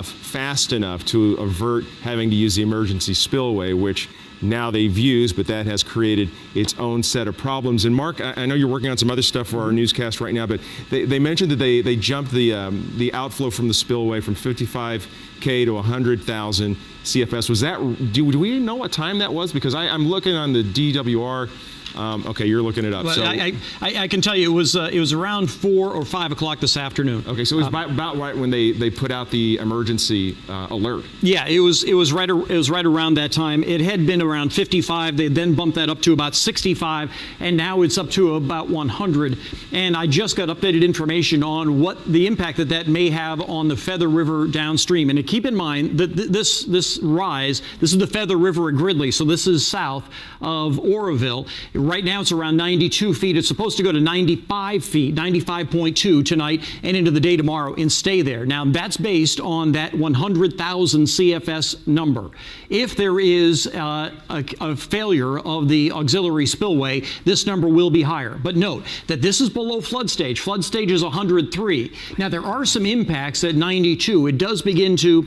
fast enough to avert having to use the emergency spillway, which now they've used, but that has created its own set of problems. And Mark, I know you're working on some other stuff for our newscast right now, but they mentioned that they jumped the outflow from the spillway from 55K to 100,000 CFS. Was that, do we know what time that was? Because I'm looking on the DWR. Okay, you're looking it up.
Well,
so
I can tell you it was around 4 or 5 o'clock this afternoon.
Okay, so it was about right when they put out the emergency alert.
Yeah, it was right around that time. It had been around 55. They then bumped that up to about 65, and now it's up to about 100. And I just got updated information on what the impact that may have on the Feather River downstream. And to keep in mind that this rise, this is the Feather River at Gridley, so this is south of Oroville. Right now it's around 92 feet. It's supposed to go to 95 feet, 95.2 tonight and into the day tomorrow and stay there. Now that's based on that 100,000 CFS number. If there is a failure of the auxiliary spillway, this number will be higher. But note that this is below flood stage. Flood stage is 103. Now there are some impacts at 92. It does begin to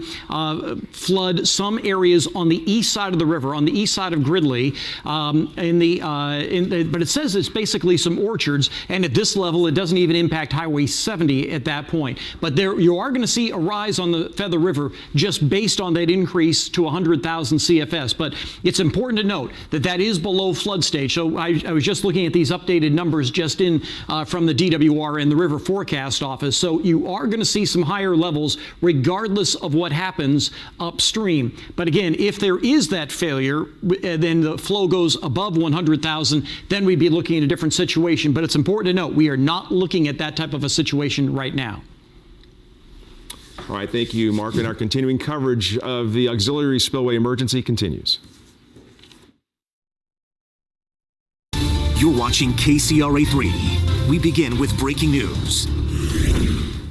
flood some areas on the east side of the river, on the east side of Gridley, but it says it's basically some orchards, and at this level it doesn't even impact Highway 70 at that point. But there you are going to see a rise on the Feather River just based on that increase to 100,000 CFS. But it's important to note that that is below flood stage. So I was just looking at these updated numbers just in from the DWR and the River Forecast Office. So you are going to see some higher levels regardless of what happens upstream. But again, if there is that failure, then the flow goes above 100,000, then we'd be looking at a different situation. But it's important to note we are not looking at that type of a situation right now.
All right, thank you, Mark. And our continuing coverage of the auxiliary spillway emergency continues.
You're watching KCRA 3. We begin with breaking news.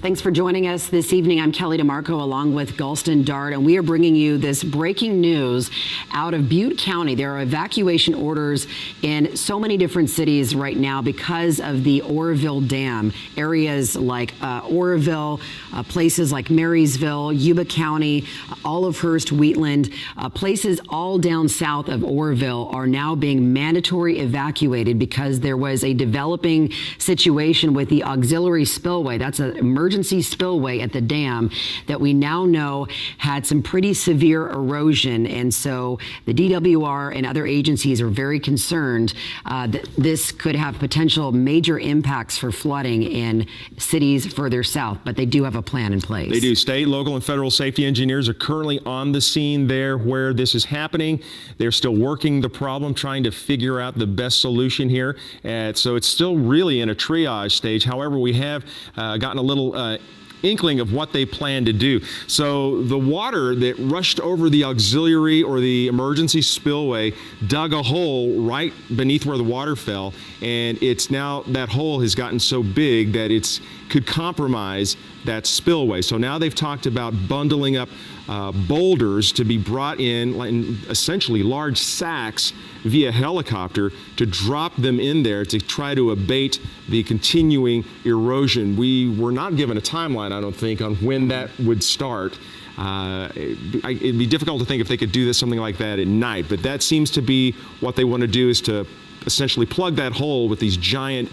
Thanks for joining us this evening. I'm Kelly DeMarco along with Galston Dart, and we are bringing you this breaking news out of Butte County. There are evacuation orders in so many different cities right now because of the Oroville Dam. Areas like Oroville, places like Marysville, Yuba County, Olivehurst, Wheatland, places all down south of Oroville are now being mandatory evacuated because there was a developing situation with the auxiliary spillway. That's an emergency spillway at the dam that we now know had some pretty severe erosion. And so the DWR and other agencies are very concerned that this could have potential major impacts for flooding in cities further south. But they do have a plan in place.
They do. State, local, and federal safety engineers are currently on the scene there where this is happening. They're still working the problem, trying to figure out the best solution here. So it's still really in a triage stage. However, we have gotten a little inkling of what they plan to do. So the water that rushed over the auxiliary or the emergency spillway dug a hole right beneath where the water fell, and it's now that hole has gotten so big that it's could compromise that spillway. So now they've talked about bundling up boulders to be brought in essentially large sacks via helicopter to drop them in there to try to abate the continuing erosion. We were not given a timeline, I don't think, on when that would start. It'd be difficult to think if they could do something like that at night, but that seems to be what they want to do, is to essentially plug that hole with these giant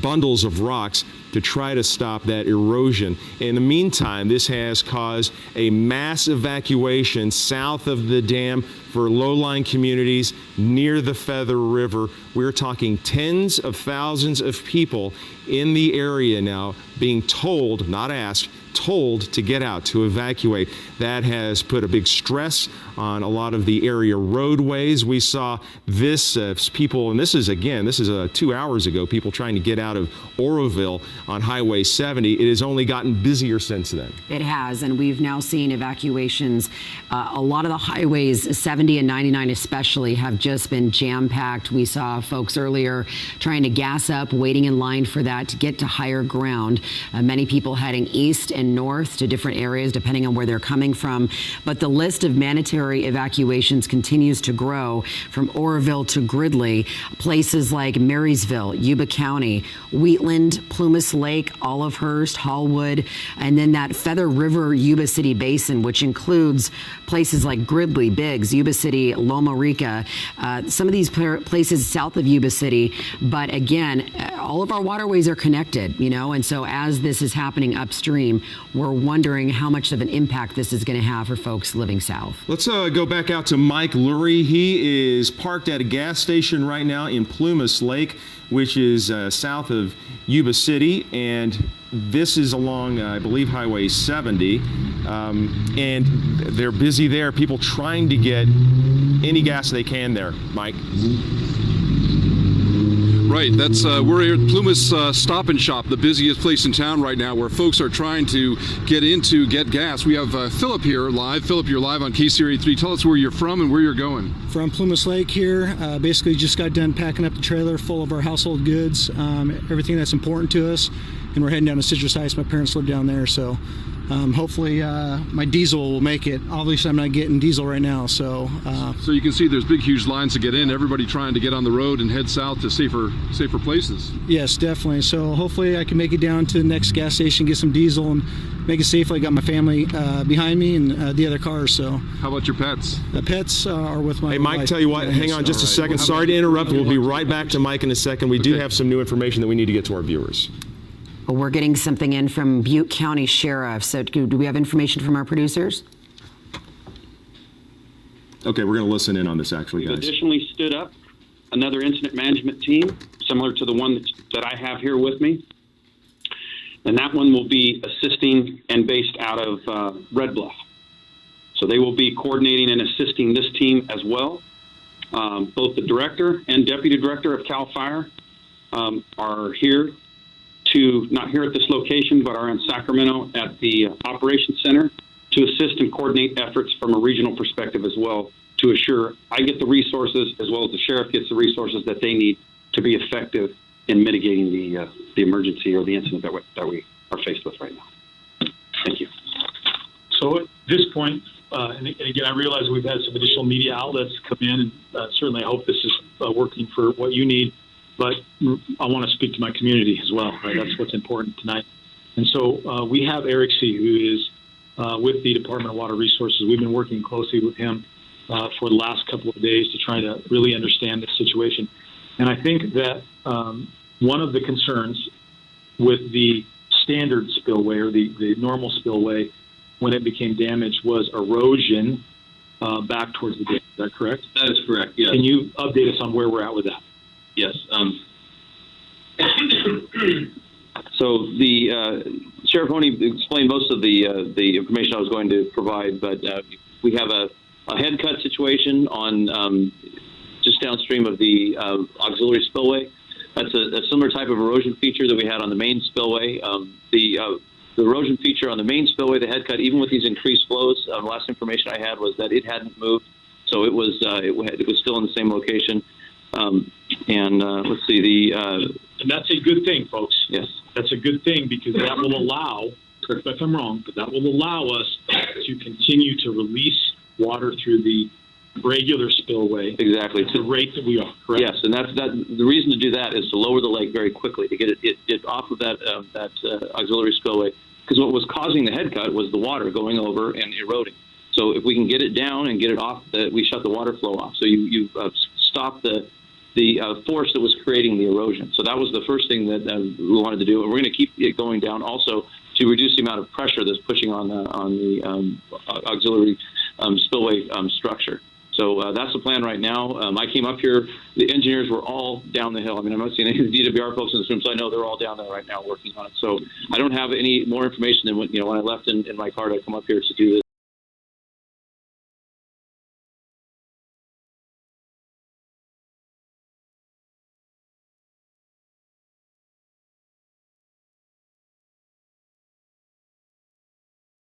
bundles of rocks to try to stop that erosion. In the meantime, this has caused a mass evacuation south of the dam for low-lying communities near the Feather River. We're talking tens of thousands of people in the area now being told, not asked, told to get out, to evacuate. That has put a big stress on a lot of the area roadways. We saw this people, and this is 2 hours ago, people trying to get out of Oroville on Highway 70. It has only gotten busier since then.
It has, and we've now seen evacuations. A lot of the highways, 70 and 99 especially, have just been jam-packed. We saw folks earlier trying to gas up, waiting in line for that to get to higher ground. Many people heading east and north to different areas depending on where they're coming from. But the list of mandatory evacuations continues to grow from Oroville to Gridley. Places like Marysville, Yuba County, Wheatland, Plumas Lake, Olivehurst, Hallwood, and then that Feather River Yuba City Basin, which includes places like Gridley, Biggs, Yuba City, Loma Rica, some of these places south of Yuba City. But again, all of our waterways are connected, and so as this is happening upstream, we're wondering how much of an impact this is going to have for folks living south.
Let's go back out to Mike Lurie. He is parked at a gas station right now in Plumas Lake, which is south of Yuba City, and this is along, I believe, Highway 70, and they're busy there, people trying to get any gas they can there. Mike?
Right, that's we're here at Plumas Stop and Shop, the busiest place in town right now, where folks are trying to get gas. We have Philip here live. Philip, you're live on KCRA3. Tell us where you're from and where you're going.
From Plumas Lake here. Basically just got done packing up the trailer full of our household goods, everything that's important to us, and we're heading down to Citrus Heights. My parents live down there, so hopefully my diesel will make it. Obviously I'm not getting diesel right now, so
you can see there's big huge lines to get in, everybody trying to get on the road and head south to safer places.
Yes, definitely. So hopefully I can make it down to the next gas station, get some diesel, and make it safely. I got my family behind me and the other cars. So
how about your pets?
The pets are with my
Hey, Mike,
wife.
tell you what, hang on just a second. Sorry to interrupt. We'll be right back to Mike in a second. We do have some new information that we need to get to our viewers.
Well, we're getting something in from Butte County Sheriff. So do we have information from our producers?
Okay, we're going to listen in on this actually, guys.
Additionally stood up another incident management team, similar to the one that I have here with me. And that one will be assisting and based out of Red Bluff. So they will be coordinating and assisting this team as well. Both the director and deputy director of CAL FIRE are here not here at this location, but are in Sacramento at the Operations Center to assist and coordinate efforts from a regional perspective as well, to assure I get the resources as well as the sheriff gets the resources that they need to be effective in mitigating the emergency or the incident that we are faced with right now. Thank you.
So at this point, and again, I realize we've had some additional media outlets come in, and certainly I hope this is working for what you need. But I want to speak to my community as well, right? That's what's important tonight. And so we have Eric C., who is with the Department of Water Resources. We've been working closely with him for the last couple of days to try to really understand the situation. And I think that one of the concerns with the standard spillway or the normal spillway when it became damaged was erosion back towards the dam. Is that correct?
That is correct, yes.
Can you update us on where we're at with that?
Yes. So the Sheriff Honey explained most of the information I was going to provide, but we have a head cut situation on just downstream of the auxiliary spillway. That's a similar type of erosion feature that we had on the main spillway. The erosion feature on the main spillway, the head cut, even with these increased flows, the last information I had was that it hadn't moved, so it was still in the same location. Let's see,
and that's a good thing, folks.
Yes.
That's a good thing, because that will allow, correct me if I'm wrong, but that will allow us to continue to release water through the regular spillway.
Exactly.
At the rate that we are, correct?
Yes, and the reason to do that is to lower the lake very quickly, to get it off of that auxiliary spillway, because what was causing the head cut was the water going over and eroding. So if we can get it down and get it off, we shut the water flow off. So you stop the force that was creating the erosion. So that was the first thing that we wanted to do, and we're going to keep it going down also to reduce the amount of pressure that's pushing on the auxiliary spillway structure. So that's the plan right now. I came up here, the engineers were all down the hill. I mean, I'm not seeing any of the DWR folks in this room, so I know they're all down there right now working on it. So I don't have any more information than when I left in my car to come up here to do this.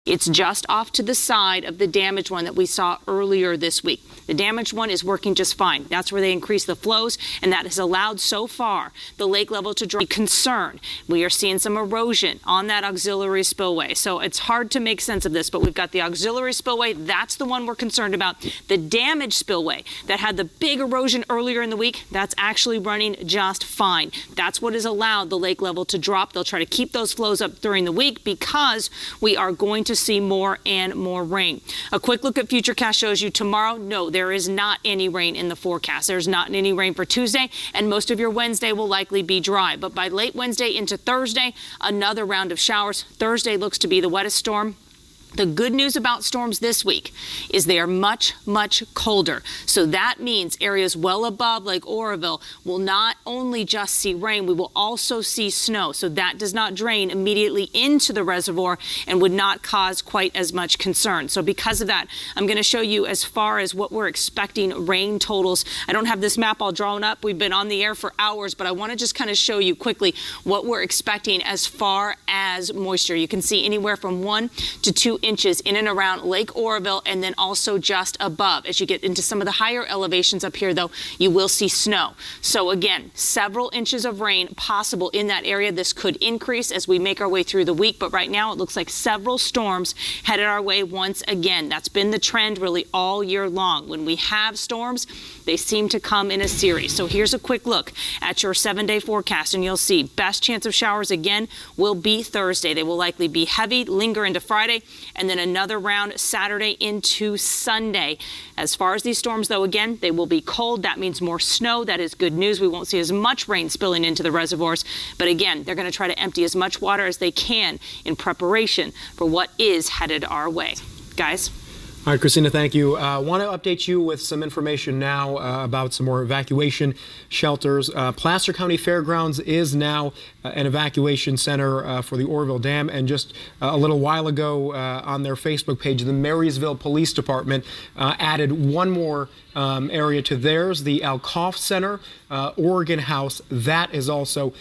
It's just off to the side of the damaged one that we saw earlier this week. The damaged one is working just fine. That's where they increase the flows, and that has allowed so far the lake level to drop. Concern. We are seeing some erosion on that auxiliary spillway. So it's hard to make sense of this, but we've got the auxiliary spillway. That's the one we're concerned about. The damaged spillway that had the big erosion earlier in the week, that's actually running just fine. That's what has allowed the lake level to drop. They'll try to keep those flows up during the week because we are going to see more and more rain. A quick look at Futurecast shows you tomorrow, no, there is not any rain in the forecast. There's not any rain for Tuesday, and most of your Wednesday will likely be dry. But by late Wednesday into Thursday, another round of showers. Thursday looks to be the wettest storm The good news about storms this week is they are much, much colder. So that means areas well above Lake Oroville will not only just see rain, we will also see snow. So that does not drain immediately into the reservoir and would not cause quite as much concern. So because of that, I'm going to show you as far as what we're expecting rain totals. I don't have this map all drawn up. We've been on the air for hours, but I want to just kind of show you quickly what we're expecting as far as moisture. You can see anywhere from 1 to 2 inches in and around Lake Oroville, and then also just above. As you get into some of the higher elevations up here, though, you will see snow. So again, several inches of rain possible in that area. This could increase as we make our way through the week, but right now it looks like several storms headed our way once again. That's been the trend really all year long. When we have storms, they seem to come in a series. So here's a quick look at your 7-day forecast, and you'll see best chance of showers again will be Thursday. They will likely be heavy, linger into Friday, and then another round Saturday into Sunday. As far as these storms, though, again, they will be cold. That means more snow. That is good news. We won't see as much rain spilling into the reservoirs. But again, they're going to try to empty as much water as they can in preparation for what is headed our way. Guys?
All right, Christina, thank you. I want to update you with some information now about some more evacuation shelters. Placer County Fairgrounds is now an evacuation center for the Oroville Dam. And just a little while ago on their Facebook page, the Marysville Police Department added one more area to theirs, the Alcoff Center, Oregon House. That is also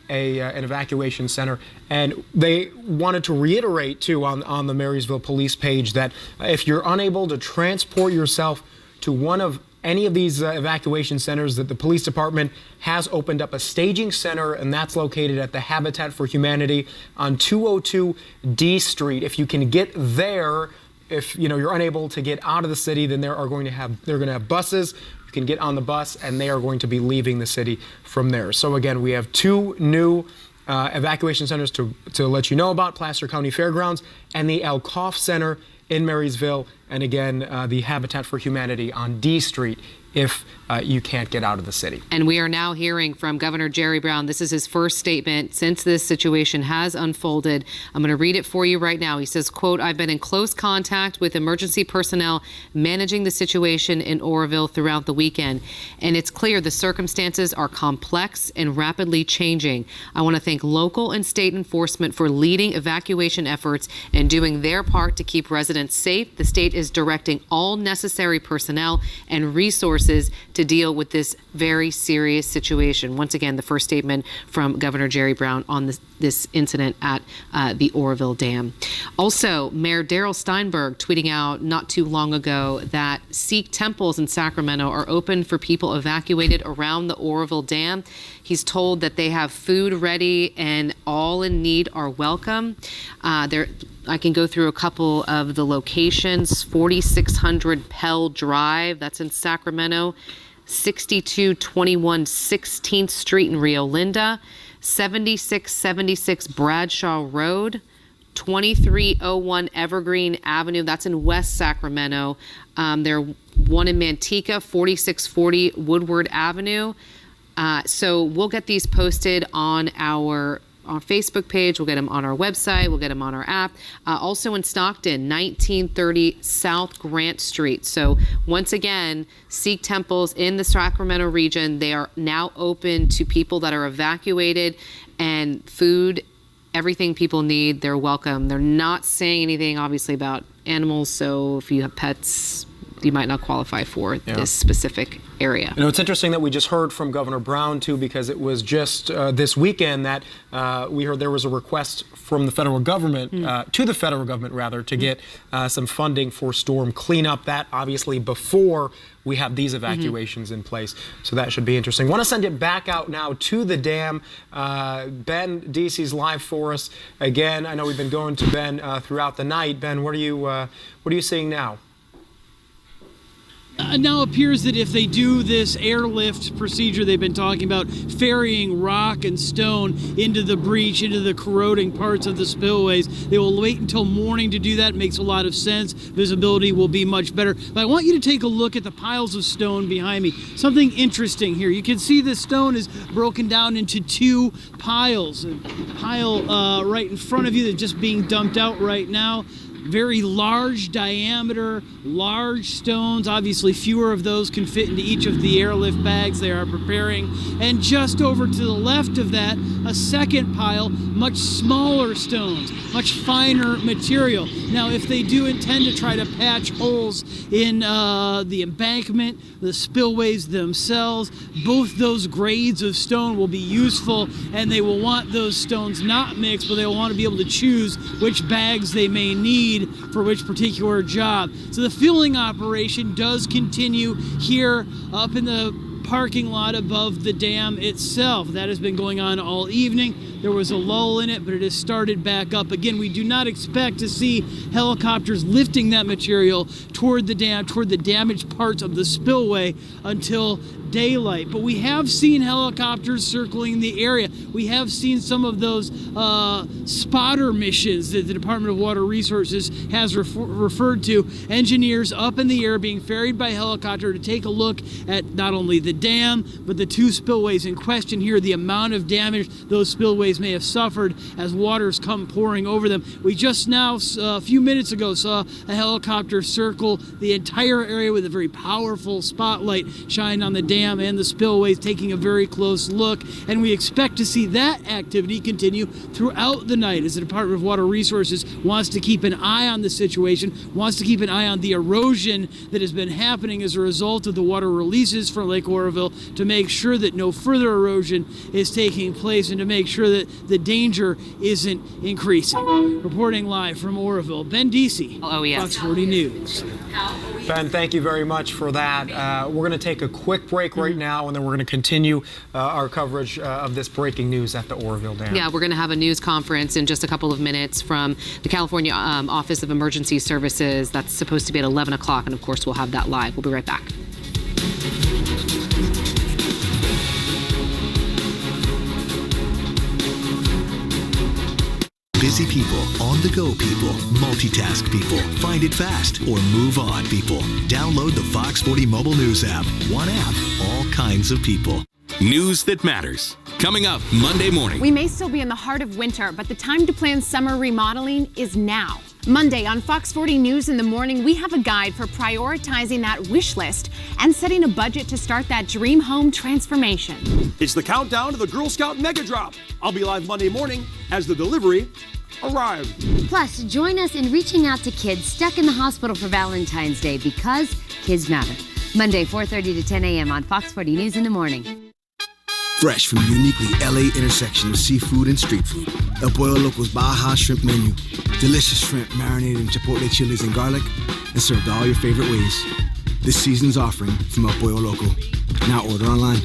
an evacuation center. And they wanted to reiterate, too, on the Marysville Police page that if you're unable to transport yourself to one of any of these evacuation centers, that the police department has opened up a staging center, and that's located at the Habitat for Humanity on 202 D Street. If you can get there, if you're unable to get out of the city, then they're going to have buses. You can get on the bus, and they are going to be leaving the city from there. So again, we have 2 new evacuation centers to let you know about: Placer County Fairgrounds and the Alcoff Center in Marysville, and again, the Habitat for Humanity on D Street if you can't get out of the city.
And we are now hearing from Governor Jerry Brown. This is his first statement since this situation has unfolded. I'm going to read it for you right now. He says, quote, "I've been in close contact with emergency personnel managing the situation in Oroville throughout the weekend, and it's clear the circumstances are complex and rapidly changing. I want to thank local and state enforcement for leading evacuation efforts and doing their part to keep residents safe. The state is directing all necessary personnel and resources to deal with this very serious situation." Once again, the first statement from Governor Jerry Brown on this incident at the Oroville Dam. Also, Mayor Darrell Steinberg tweeting out not too long ago that Sikh temples in Sacramento are open for people evacuated around the Oroville Dam. He's told that they have food ready and all in need are welcome. I can go through a couple of the locations. 4600 Pell Drive, that's in Sacramento. 6221 16th Street in Rio Linda. 7676 Bradshaw Road. 2301 Evergreen Avenue, that's in West Sacramento. There one in Manteca, 4640 Woodward Avenue. So we'll get these posted on our Facebook page. We'll get them on our website. We'll get them on our app. Also in Stockton, 1930 South Grant Street. So once again, Sikh temples in the Sacramento region, they are now open to people that are evacuated, and food, everything people need, they're welcome. They're not saying anything, obviously, about animals. So if you have pets, you might not qualify for this specific area.
It's interesting that we just heard from Governor Brown, too, because it was just this weekend that we heard there was a request from the federal government, to the federal government, rather, to get some funding for storm cleanup. That, obviously, before we have these evacuations in place. So that should be interesting. Want to send it back out now to the dam. Ben Deasy's live for us. Again, I know we've been going to Ben throughout the night. Ben, what are you seeing now?
Now appears that if they do this airlift procedure they've been talking about, ferrying rock and stone into the breach, into the corroding parts of the spillways, they will wait until morning to do that. It makes a lot of sense. Visibility will be much better. But I want you to take a look at the piles of stone behind me. Something interesting here. You can see this stone is broken down into 2 piles. A pile right in front of you that's just being dumped out right now. very large diameter, large stones. Obviously, fewer of those can fit into each of the airlift bags they are preparing. And just over to the left of that, a second pile, much smaller stones, much finer material. Now, if they do intend to try to patch holes in the embankment, the spillways themselves, both those grades of stone will be useful, and they will want those stones not mixed, but they will want to be able to choose which bags they may need for which particular job. So the filling operation does continue here up in the parking lot above the dam itself. That has been going on all evening. There was a lull in it, but it has started back up again. We do not expect to see helicopters lifting that material toward the dam, toward the damaged parts of the spillway until daylight. But we have seen helicopters circling the area. We have seen some of those spotter missions that the Department of Water Resources has referred to. Engineers up in the air being ferried by helicopter to take a look at not only the dam, but the two spillways in question here, the amount of damage those spillways may have suffered as waters come pouring over them. We just now, a few minutes ago, saw a helicopter circle the entire area with a very powerful spotlight shined on the dam and the spillways, taking a very close look, and we expect to see that activity continue throughout the night as the Department of Water Resources wants to keep an eye on the situation, wants to keep an eye on the erosion that has been happening as a result of the water releases from Lake Oroville, to make sure that no further erosion is taking place and to make sure that the danger isn't increasing. Reporting live from Oroville, Ben Deasy, Fox 40 News.
Ben, thank you very much for that. We're going to take a quick break right now, and then we're going to continue our coverage of this breaking news at the Oroville Dam.
Yeah, we're going to have a news conference in just a couple of minutes from the California Office of Emergency Services. That's supposed to be at 11 o'clock, and of course we'll have that live. We'll be right back.
Busy people, on-the-go people, multitask people, find it fast, or move on people. Download the Fox 40 mobile news app. One app, all kinds of people.
News that matters. Coming up Monday morning.
We may still be in the heart of winter, but the time to plan summer remodeling is now. Monday on Fox 40 News in the morning, we have a guide for prioritizing that wish list and setting a budget to start that dream home transformation.
It's the countdown to the Girl Scout Mega Drop. I'll be live Monday morning as the delivery arrives.
Plus, join us in reaching out to kids stuck in the hospital for Valentine's Day, because kids matter. Monday, 4:30 to 10 a.m. on Fox 40 News in the morning.
Fresh from the uniquely LA intersection of seafood and street food. El Pollo Loco's Baja Shrimp Menu. Delicious shrimp marinated in chipotle chilies and garlic and served all your favorite ways. This season's offering from El Pollo Loco. Now order online.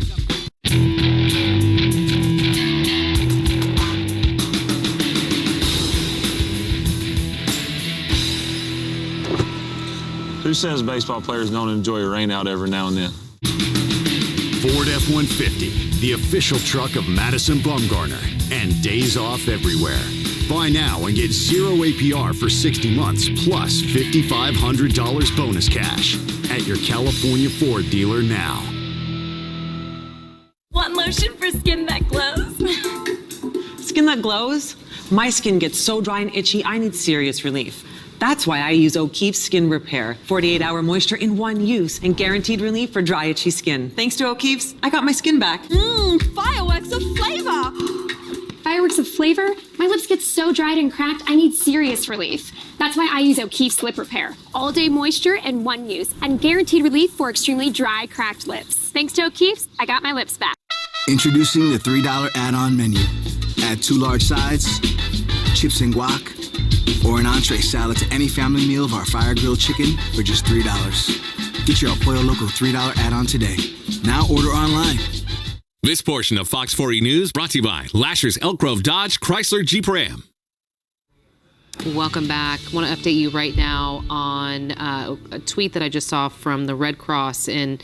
Who says baseball players don't enjoy a rain out every now and then?
Ford F-150, the official truck of Madison Bumgarner, and days off everywhere. Buy now and get 0 APR for 60 months plus $5,500 bonus cash at your California Ford dealer now.
Want lotion for skin that glows?
Skin that glows? My skin gets so dry and itchy, I need serious relief. That's why I use O'Keefe's Skin Repair. 48-hour moisture in one use and guaranteed relief for dry, itchy skin. Thanks to O'Keefe's, I got my skin back.
Fireworks of flavor!
Fireworks of flavor? My lips get so dried and cracked, I need serious relief. That's why I use O'Keefe's Lip Repair. All-day moisture in one use and guaranteed relief for extremely dry, cracked lips. Thanks to O'Keefe's, I got my lips back.
Introducing the $3 add-on menu. Add 2 large sides, chips and guac, or an entree salad to any family meal of our fire-grilled chicken for just $3. Get your El Pollo Loco $3 add-on today. Now order online.
This portion of Fox 40 News brought to you by Lasher's Elk Grove Dodge Chrysler Jeep Ram.
Welcome back. I want to update you right now on a tweet that I just saw from the Red Cross, and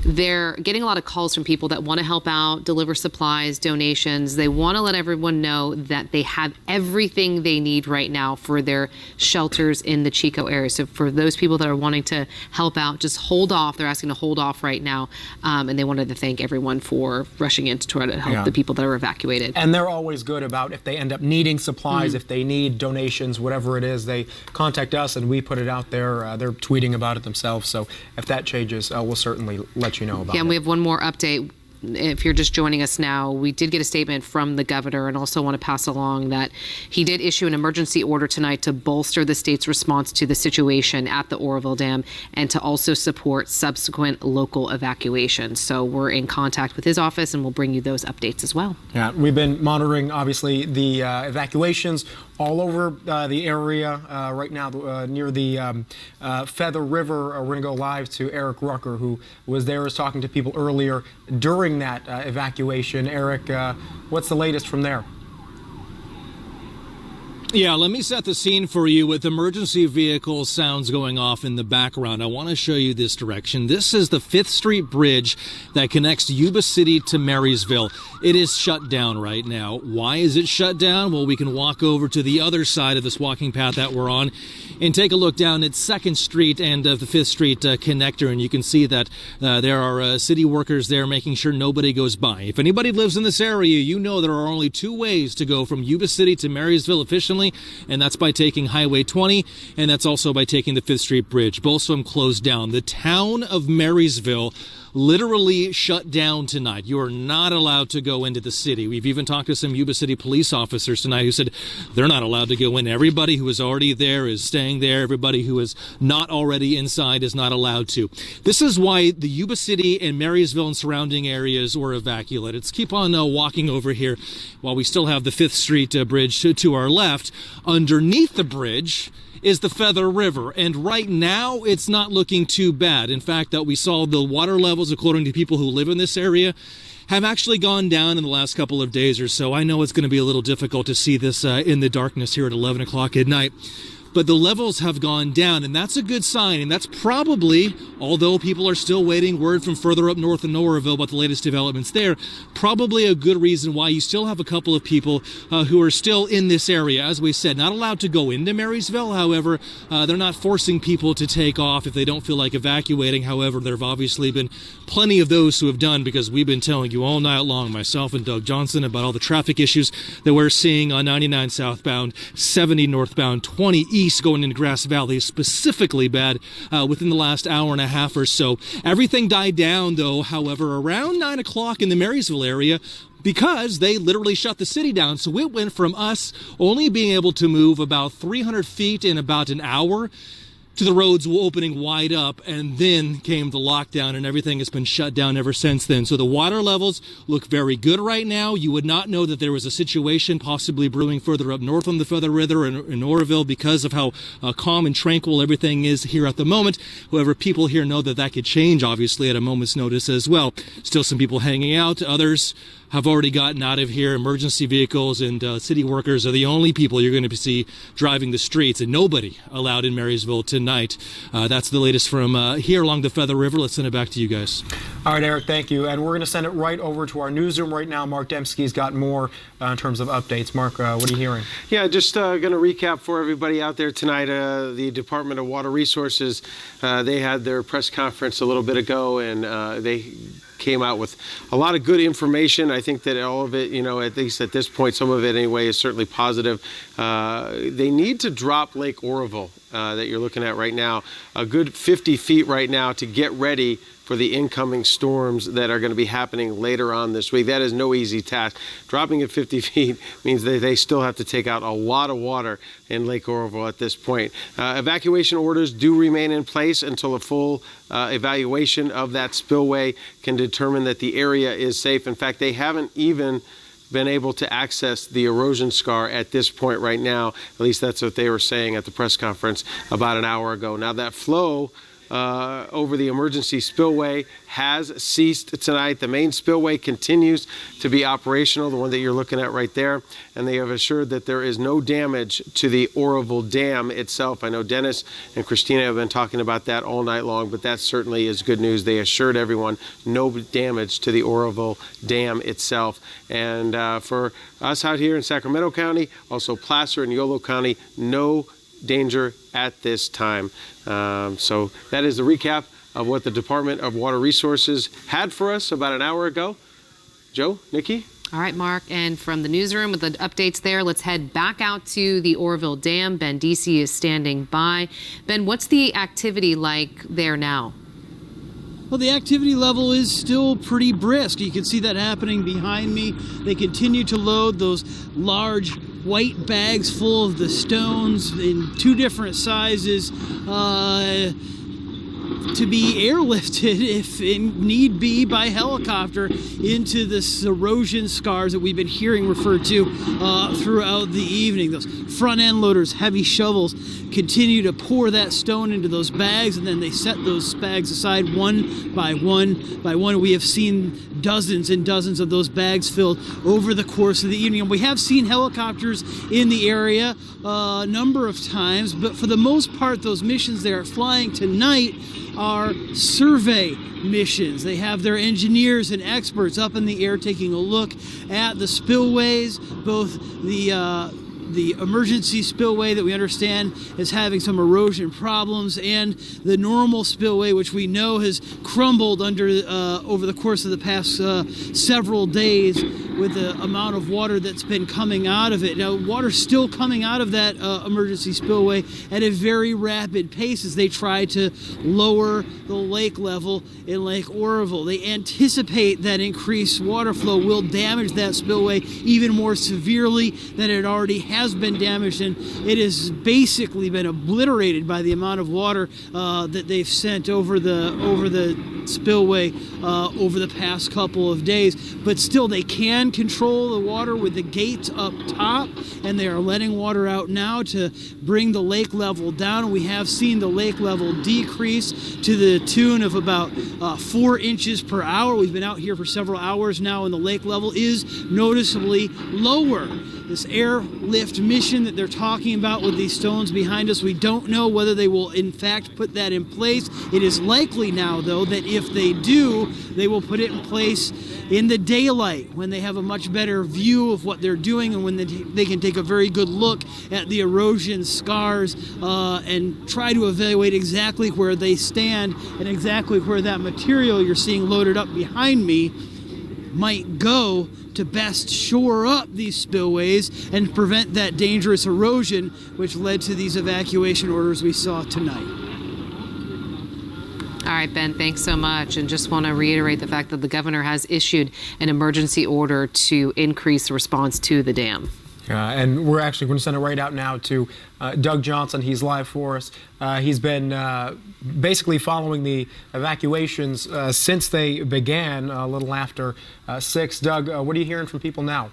they're getting a lot of calls from people that want to help out, deliver supplies, donations. They want to let everyone know that they have everything they need right now for their shelters in the Chico area. So for those people that are wanting to help out, just hold off. They're asking to hold off right now, and they wanted to thank everyone for rushing in to try to help the people that are evacuated.
And they're always good about if they end up needing supplies, if they need donations, floods, whatever it is, they contact us and we put it out there. They're tweeting about it themselves. So if that changes, we'll certainly let you know about it.
Yeah, and we have one more update. If you're just joining us now, we did get a statement from the governor, and also want to pass along that he did issue an emergency order tonight to bolster the state's response to the situation at the Oroville Dam and to also support subsequent local evacuations. So we're in contact with his office, and we'll bring you those updates as well.
Yeah, we've been monitoring, obviously, the evacuations all over the area right now near the Feather River. We're going to go live to Eric Rucker, who was there, was talking to people earlier during that evacuation. Eric, what's the latest from there?
Yeah, let me set the scene for you with emergency vehicle sounds going off in the background. I want to show you this direction. This is the 5th Street Bridge that connects Yuba City to Marysville. It is shut down right now. Why is it shut down? Well, we can walk over to the other side of this walking path that we're on and take a look down at 2nd Street and the 5th Street connector, and you can see that there are city workers there making sure nobody goes by. If anybody lives in this area, you know there are only 2 ways to go from Yuba City to Marysville efficiently, and that's by taking Highway 20, and that's also by taking the 5th Street Bridge. Both of them closed down. The town of Marysville literally shut down tonight. You are not allowed to go into the city. We've even talked to some Yuba City police officers tonight who said they're not allowed to go in. Everybody who is already there is staying there. Everybody who is not already inside is not allowed to. This is why the Yuba City and Marysville and surrounding areas were evacuated. Let's keep on walking over here while we still have the 5th Street Bridge to our left. Underneath the bridge is the Feather River, and right now it's not looking too bad. In fact, that we saw the water levels, according to people who live in this area, have actually gone down in the last couple of days or so. I know it's going to be a little difficult to see this in the darkness here at 11 o'clock at night, but the levels have gone down, and that's a good sign. And that's probably, although people are still waiting word from further up north in Oroville about the latest developments there, probably a good reason why you still have a couple of people who are still in this area. As we said, not allowed to go into Marysville. However, they're not forcing people to take off if they don't feel like evacuating. However, there have obviously been plenty of those who have done, because we've been telling you all night long, myself and Doug Johnson, about all the traffic issues that we're seeing on 99 southbound, 70 northbound, 20 east going into Grass Valley is specifically bad within the last hour and a half or so. Everything died down, though, however, around 9 o'clock in the Marysville area, because they literally shut the city down. So it went from us only being able to move about 300 feet in about an hour to the roads opening wide up, and then came the lockdown, and everything has been shut down ever since then. So the water levels look very good right now. You would not know that there was a situation possibly brewing further up north on the Feather River in Oroville because of how calm and tranquil everything is here at the moment. However, people here know that that could change, obviously, at a moment's notice as well. Still some people hanging out. Others have already gotten out of here. Emergency vehicles and city workers are the only people you're going to see driving the streets, and nobody allowed in Marysville tonight. That's the latest from here along the Feather River. Let's send it back to you guys.
All right, Eric, thank you. And we're going to send it right over to our newsroom right now. Mark Dembski's got more in terms of updates. Mark, what are you hearing?
Yeah, just going to recap for everybody out there tonight. The Department of Water Resources, they had their press conference a little bit ago, and they came out with a lot of good information. I think that all of it, at least at this point, some of it anyway, is certainly positive. They need to drop Lake Oroville that you're looking at right now, a good 50 feet right now, to get ready for the incoming storms that are going to be happening later on this week. That is no easy task. Dropping it 50 feet means that they still have to take out a lot of water in Lake Oroville at this point. Evacuation orders do remain in place until a full evaluation of that spillway can determine that the area is safe. In fact, they haven't even been able to access the erosion scar at this point right now. At least that's what they were saying at the press conference about an hour ago. Now that flow over the emergency spillway has ceased tonight. The main spillway continues to be operational, the one that you're looking at right there, and they have assured that there is no damage to the Oroville Dam itself. I know Dennis and Christina have been talking about that all night long, but that certainly is good news. They assured everyone no damage to the Oroville Dam itself. And for us out here in Sacramento County, also Placer and Yolo County, no danger at this time. So that is the recap of what the Department of Water Resources had for us about an hour ago. Joe, Nikki?
All right, Mark, and from the newsroom with the updates there, let's head back out to the Oroville Dam. Ben Deasy is standing by. Ben, what's the activity like there now?
Well, the activity level is still pretty brisk. You can see that happening behind me. They continue to load those large white bags full of the stones in 2 different sizes to be airlifted, if need be, by helicopter into the erosion scars that we've been hearing referred to throughout the evening. Those front end loaders, heavy shovels, continue to pour that stone into those bags, and then they set those bags aside one by one by one. We have seen dozens and dozens of those bags filled over the course of the evening. And we have seen helicopters in the area a number of times, but for the most part, those missions they are flying tonight are survey missions. They have their engineers and experts up in the air taking a look at the spillways, both the emergency spillway that we understand is having some erosion problems, and the normal spillway, which we know has crumbled under over the course of the past several days with the amount of water that's been coming out of it. Now, water's still coming out of that emergency spillway at a very rapid pace as they try to lower the lake level in Lake Oroville. They anticipate that increased water flow will damage that spillway even more severely than it already has been damaged, and it has basically been obliterated by the amount of water that they've sent over the spillway over the past couple of days. But still, they can control the water with the gates up top, and they are letting water out now to bring the lake level down. We have seen the lake level decrease to the tune of about 4 inches per hour. We've been out here for several hours now, and the lake level is noticeably lower. This airlift mission that they're talking about with these stones behind us, we don't know whether they will in fact put that in place. It is likely now, though, that if they do, they will put it in place in the daylight when they have a much better view of what they're doing, and when they can take a very good look at the erosion scars and try to evaluate exactly where they stand and exactly where that material you're seeing loaded up behind me might go to best shore up these spillways and prevent that dangerous erosion which led to these evacuation orders we saw tonight.
All right, Ben, thanks so much. And just want to reiterate the fact that the governor has issued an emergency order to increase the response to the dam.
And we're actually going to send it right out now to Doug Johnson. He's live for us. He's been basically following the evacuations since they began a little after 6. Doug, what are you hearing from people now?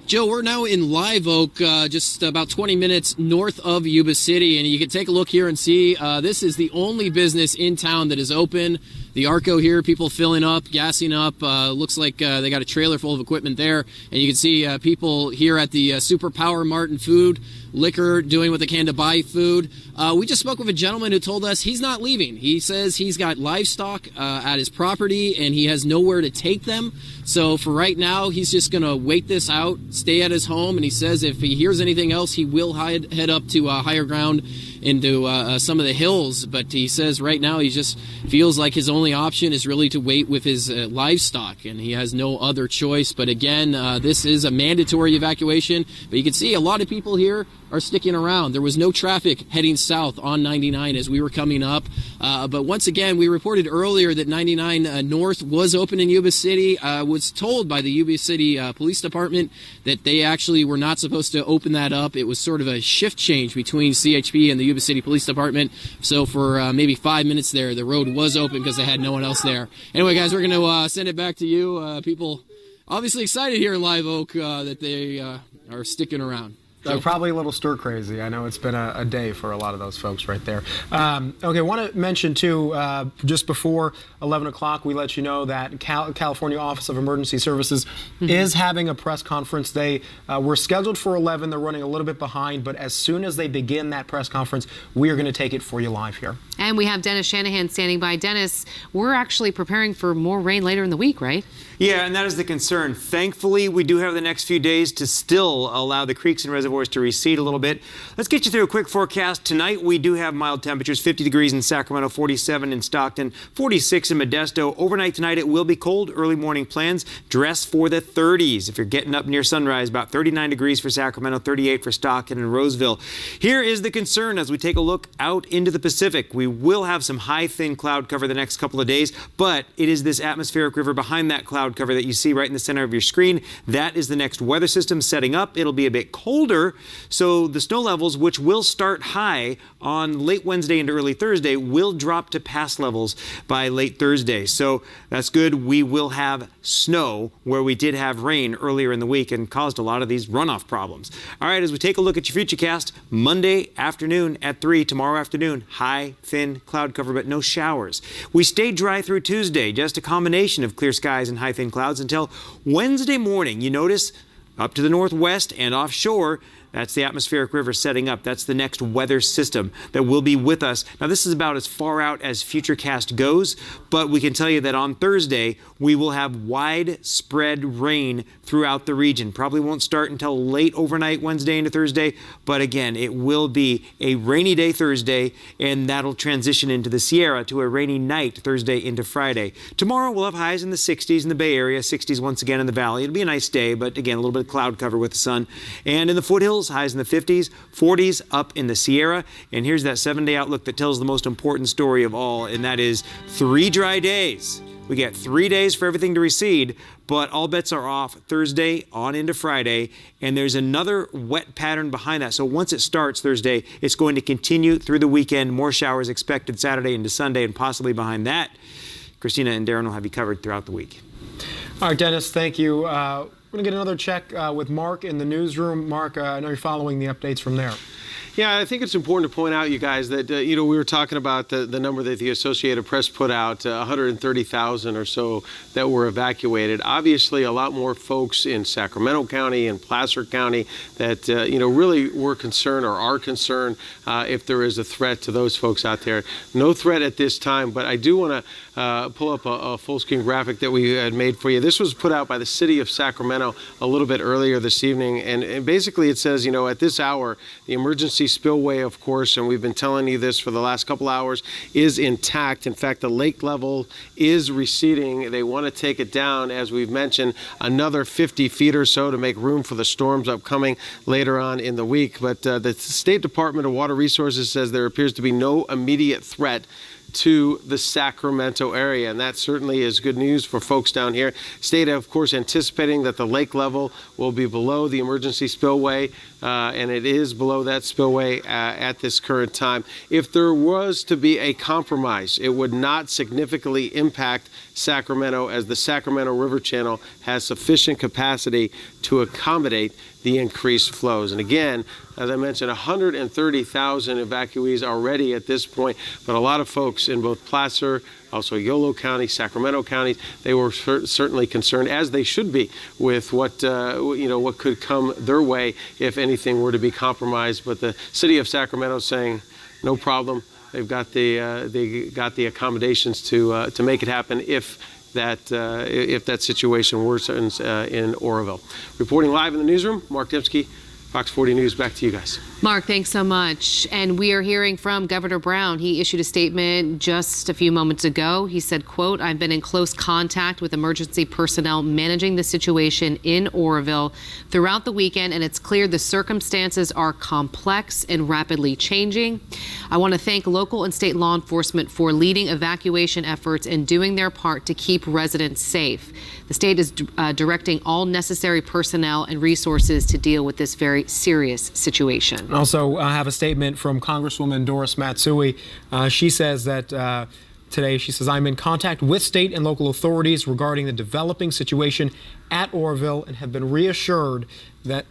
Joe, we're now in Live Oak, just about 20 minutes north of Yuba City, and you can take a look here and see this is the only business in town that is open. The Arco here, people filling up, gassing up. Looks like they got a trailer full of equipment there, and you can see people here at the Super Power Mart and Food, liquor, doing what they can to buy food. We just spoke with a gentleman who told us he's not leaving. He says he's got livestock at his property and he has nowhere to take them. So for right now, he's just going to wait this out, stay at his home, and he says if he hears anything else, he will head up to higher ground into some of the hills. But he says right now he just feels like his only option is really to wait with his livestock, and he has no other choice. But again, this is a mandatory evacuation. But you can see a lot of people here are sticking around. There was no traffic heading south on 99 as we were coming up. But once again, we reported earlier that 99 North was open in Yuba City. Was told by the Yuba City Police Department that they actually were not supposed to open that up. It was sort of a shift change between CHP and the Yuba City Police Department. So for maybe 5 minutes there, the road was open because they had no one else there. Anyway, guys, we're going to send it back to you. People obviously excited here in Live Oak that they are sticking around.
Probably a little stir crazy. I know it's been a day for a lot of those folks right there. Okay, I want to mention too, just before 11 o'clock, we let you know that California Office of Emergency Services is having a press conference. They were scheduled for 11. They're running a little bit behind, but as soon as they begin that press conference, we are going to take it for you live here.
And we have Dennis Shanahan standing by. Dennis, we're actually preparing for more rain later in the week, right?
Yeah, and that is the concern. Thankfully, we do have the next few days to still allow the creeks and reservoirs
reservoirs to recede a little bit. Let's get you through a quick forecast. Tonight, we do have mild temperatures, 50 degrees in Sacramento, 47 in Stockton, 46 in Modesto. Overnight tonight, it will be cold. Early morning plans, dress for the 30s. If you're getting up near sunrise, about 39 degrees for Sacramento, 38 for Stockton and Roseville. Here is the concern as we take a look out into the Pacific. We will have some high, thin cloud cover the next couple of days, but it is this atmospheric river behind that cloud cover that you see right in the center of your screen. That is the next weather system setting up. It'll be a bit colder, so the snow levels, which will start high on late Wednesday into early Thursday, will drop to past levels by late Thursday. So that's good. We will have snow where we did have rain earlier in the week and caused a lot of these runoff problems. All right, as we take a look at your futurecast, Monday afternoon at 3, tomorrow afternoon, high, thin cloud cover, but no showers. We stay dry through Tuesday, just a combination of clear skies and high, thin clouds until Wednesday morning. You notice up to the northwest and offshore, that's the atmospheric river setting up. That's the next weather system that will be with us. Now, this is about as far out as Futurecast goes, but we can tell you that on Thursday, we will have widespread rain throughout the region. Probably won't start until late overnight Wednesday into Thursday, but again, it will be a rainy day Thursday, and that'll transition into the Sierra to a rainy night Thursday into Friday. Tomorrow, we'll have highs in the 60s in the Bay Area, 60s once again in the Valley. It'll be a nice day, but again, a little bit of cloud cover with the sun. And in the foothills, highs in the 50s, 40s up in the Sierra. And here's that 7-day outlook that tells the most important story of all, and that is 3 dry days. We get 3 days for everything to recede, but all bets are off Thursday on into Friday, and there's another wet pattern behind that. So once it starts Thursday, it's going to continue through the weekend. More showers expected Saturday into Sunday, and possibly behind that. Christina and Darren will have you covered throughout the week.
All right, Dennis, thank you. We're going to get another check with Mark in the newsroom. Mark, I know you're following the updates from there.
Yeah, I think it's important to point out, you guys, that, we were talking about the number that the Associated Press put out, 130,000 or so that were evacuated. Obviously, a lot more folks in Sacramento County and Placer County that, really were concerned or are concerned if there is a threat to those folks out there. No threat at this time, but I do want to pull up a full-screen graphic that we had made for you. This was put out by the city of Sacramento a little bit earlier this evening, and basically it says, at this hour, the emergency spillway, of course, and we've been telling you this for the last couple hours, is intact. In fact, the lake level is receding. They want to take it down, as we've mentioned, another 50 feet or so to make room for the storms upcoming later on in the week. But the State Department of Water Resources says there appears to be no immediate threat to the Sacramento area, and that certainly is good news for folks down here. State, of course, anticipating that the lake level will be below the emergency spillway, and it is below that spillway at this current time. If there was to be a compromise, it would not significantly impact Sacramento, as the Sacramento River Channel has sufficient capacity to accommodate the increased flows. And again, as I mentioned, 130,000 evacuees already at this point, but a lot of folks in both Placer, also Yolo County, Sacramento counties, they were certainly concerned, as they should be, with what what could come their way if anything were to be compromised. But the city of Sacramento is saying, no problem. They've got the accommodations to make it happen if that situation worsens in Oroville. Reporting live in the newsroom, Mark Dembski, Fox 40 News. Back to you guys.
Mark, thanks so much. And we are hearing from Governor Brown. He issued a statement just a few moments ago. He said, quote, "I've been in close contact with emergency personnel managing the situation in Oroville throughout the weekend, and it's clear the circumstances are complex and rapidly changing. I want to thank local and state law enforcement for leading evacuation efforts and doing their part to keep residents safe. The state is directing all necessary personnel and resources to deal with this very serious situation."
Also, I have a statement from Congresswoman Doris Matsui. She says that today, she says, "I'm in contact with state and local authorities regarding the developing situation at Oroville and have been assured that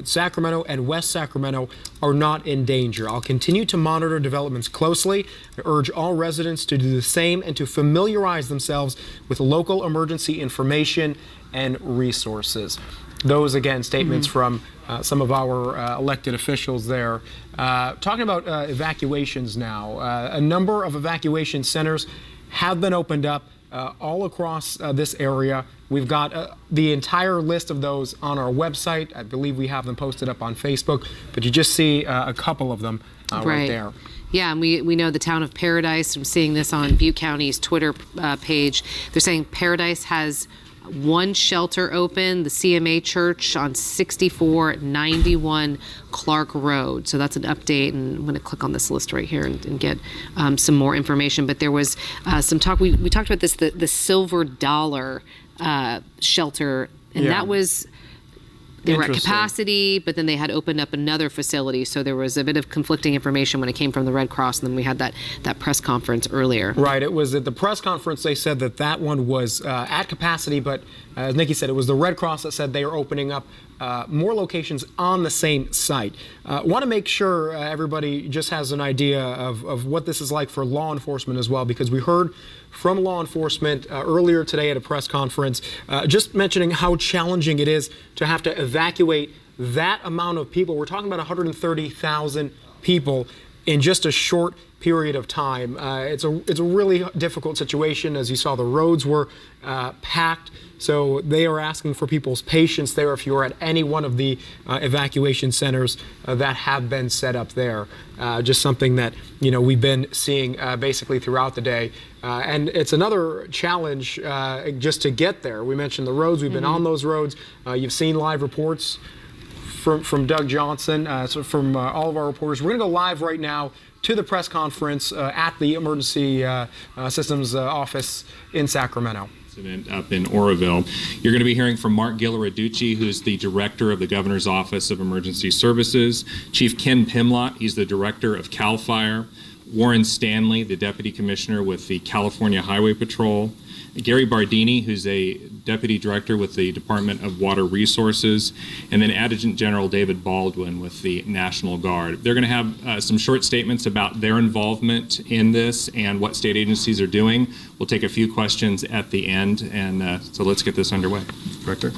Sacramento and West Sacramento are not in danger. I'll continue to monitor developments closely. I urge all residents to do the same and to familiarize themselves with local emergency information and resources." Those, again, statements from some of our elected officials there. Talking about evacuations now, a number of evacuation centers have been opened up all across this area. We've got the entire list of those on our website. I believe we have them posted up on Facebook, but you just see a couple of them right there.
Yeah, and we know the town of Paradise. I'm seeing this on Butte County's Twitter page. They're saying Paradise has one shelter open, the CMA Church on 6491 Clark Road. So that's an update, and I'm going to click on this list right here and get some more information. But there was some talk, we talked about this, the Silver Dollar shelter, and that was, they were at capacity, but then they had opened up another facility. So there was a bit of conflicting information when it came from the Red Cross, and then we had that press conference earlier.
Right. It was at the press conference they said that one was at capacity, but as Nikki said, it was the Red Cross that said they are opening up more locations on the same site. Want to make sure everybody just has an idea of what this is like for law enforcement as well, because we heard from law enforcement earlier today at a press conference, just mentioning how challenging it is to have to evacuate that amount of people. We're talking about 130,000 people in just a short period of time. It's a really difficult situation. As you saw, the roads were packed. So they are asking for people's patience there if you're at any one of the evacuation centers that have been set up there. Just something that, we've been seeing basically throughout the day. And it's another challenge just to get there. We mentioned the roads. We've been on those roads. You've seen live reports from Doug Johnson, so from all of our reporters. We're going to go live right now to the press conference at the Emergency Systems Office in Sacramento.
Up in Oroville. You're going to be hearing from Mark Ghilarducci, who's the director of the Governor's Office of Emergency Services, Chief Ken Pimlott, he's the director of CAL FIRE, Warren Stanley, the deputy commissioner with the California Highway Patrol, Gary Bardini, who's a deputy director with the Department of Water Resources, and then Adjutant General David Baldwin with the National Guard. They're going to have some short statements about their involvement in this and what state agencies are doing. We'll take a few questions at the end, and so let's get this underway. Director.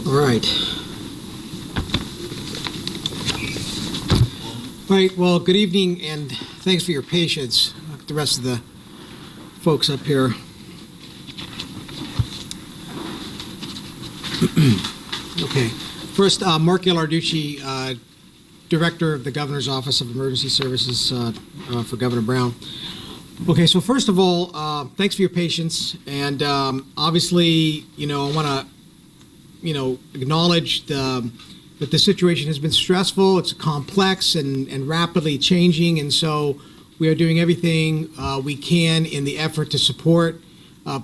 All right. Right, well, good evening, and thanks for your patience. The rest of the folks up here. Okay, first, Mark Ghilarducci, Director of the Governor's Office of Emergency Services for Governor Brown. Okay, so first of all, thanks for your patience, and obviously, I want to, acknowledge that the situation has been stressful. It's complex and rapidly changing, and so we are doing everything we can in the effort to support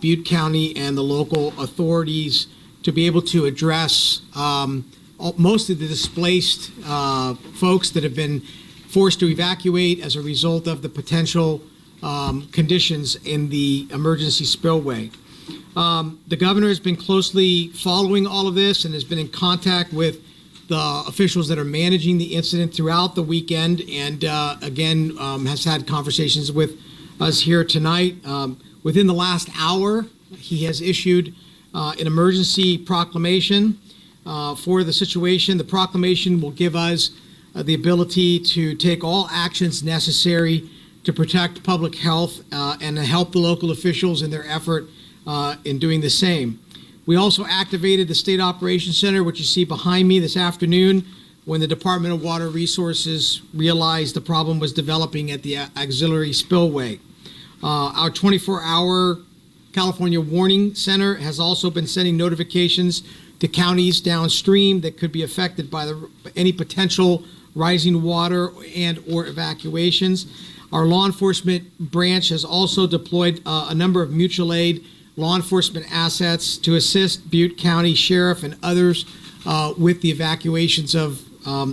Butte County and the local authorities to be able to address most of the displaced folks that have been forced to evacuate as a result of the potential conditions in the emergency spillway. The governor has been closely following all of this and has been in contact with the officials that are managing the incident throughout the weekend, and again has had conversations with us here tonight. Within the last hour, he has issued an emergency proclamation for the situation. The proclamation will give us the ability to take all actions necessary to protect public health and to help the local officials in their effort in doing the same. We also activated the State Operations Center, which you see behind me this afternoon, when the Department of Water Resources realized the problem was developing at the auxiliary spillway. Our 24-hour California Warning Center has also been sending notifications to counties downstream that could be affected by any potential rising water and or evacuations. Our law enforcement branch has also deployed a number of mutual aid law enforcement assets to assist Butte County Sheriff and others with the evacuations of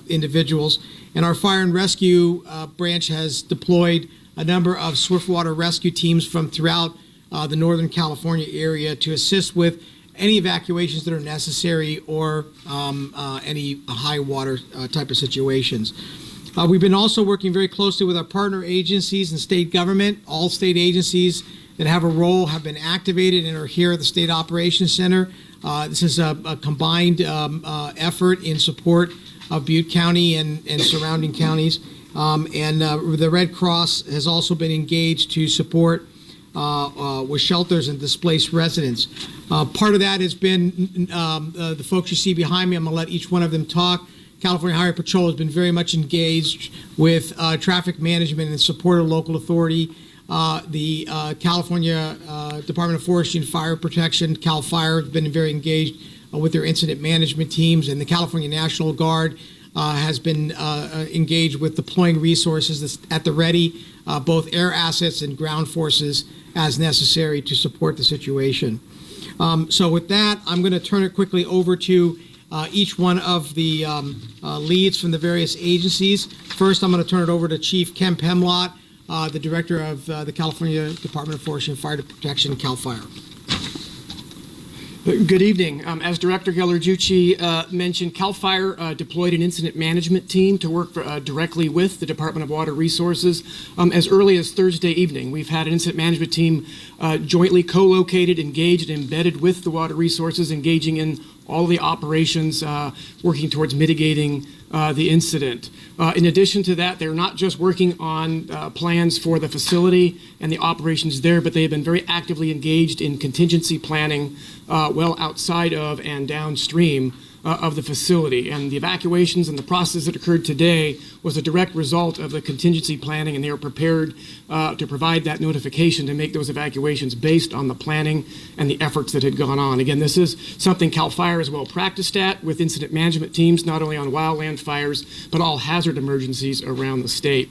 individuals. And our fire and rescue branch has deployed a number of swiftwater rescue teams from throughout the Northern California area to assist with any evacuations that are necessary or any high water type of situations. We've been also working very closely with our partner agencies and state government. All state agencies that have a role have been activated and are here at the State Operations Center. This is a combined effort in support of Butte County and surrounding counties. And the Red Cross has also been engaged to support with shelters and displaced residents. Part of that has been the folks you see behind me. I'm going to let each one of them talk. California Highway Patrol has been very much engaged with traffic management and support of local authority. The California Department of Forestry and Fire Protection, CAL FIRE, has been very engaged with their incident management teams, and the California National Guard has been engaged with deploying resources at the ready, both air assets and ground forces as necessary to support the situation. So with that, I'm going to turn it quickly over to each one of the leads from the various agencies. First, I'm going to turn it over to Chief Ken Pemlott, the Director of the California Department of Forestry and Fire Protection, CAL FIRE.
Good evening. As Director Ghilarducci mentioned, CAL FIRE deployed an incident management team to work directly with the Department of Water Resources as early as Thursday evening. We've had an incident management team jointly co-located, engaged, and embedded with the Water Resources, engaging in all of the operations, working towards mitigating the incident. In addition to that, they're not just working on plans for the facility and the operations there, but they have been very actively engaged in contingency planning well outside of and downstream of the facility. And the evacuations and the process that occurred today was a direct result of the contingency planning, and they were prepared to provide that notification to make those evacuations based on the planning and the efforts that had gone on. Again, this is something CAL FIRE is well practiced at with incident management teams, not only on wildland fires, but all hazard emergencies around the state.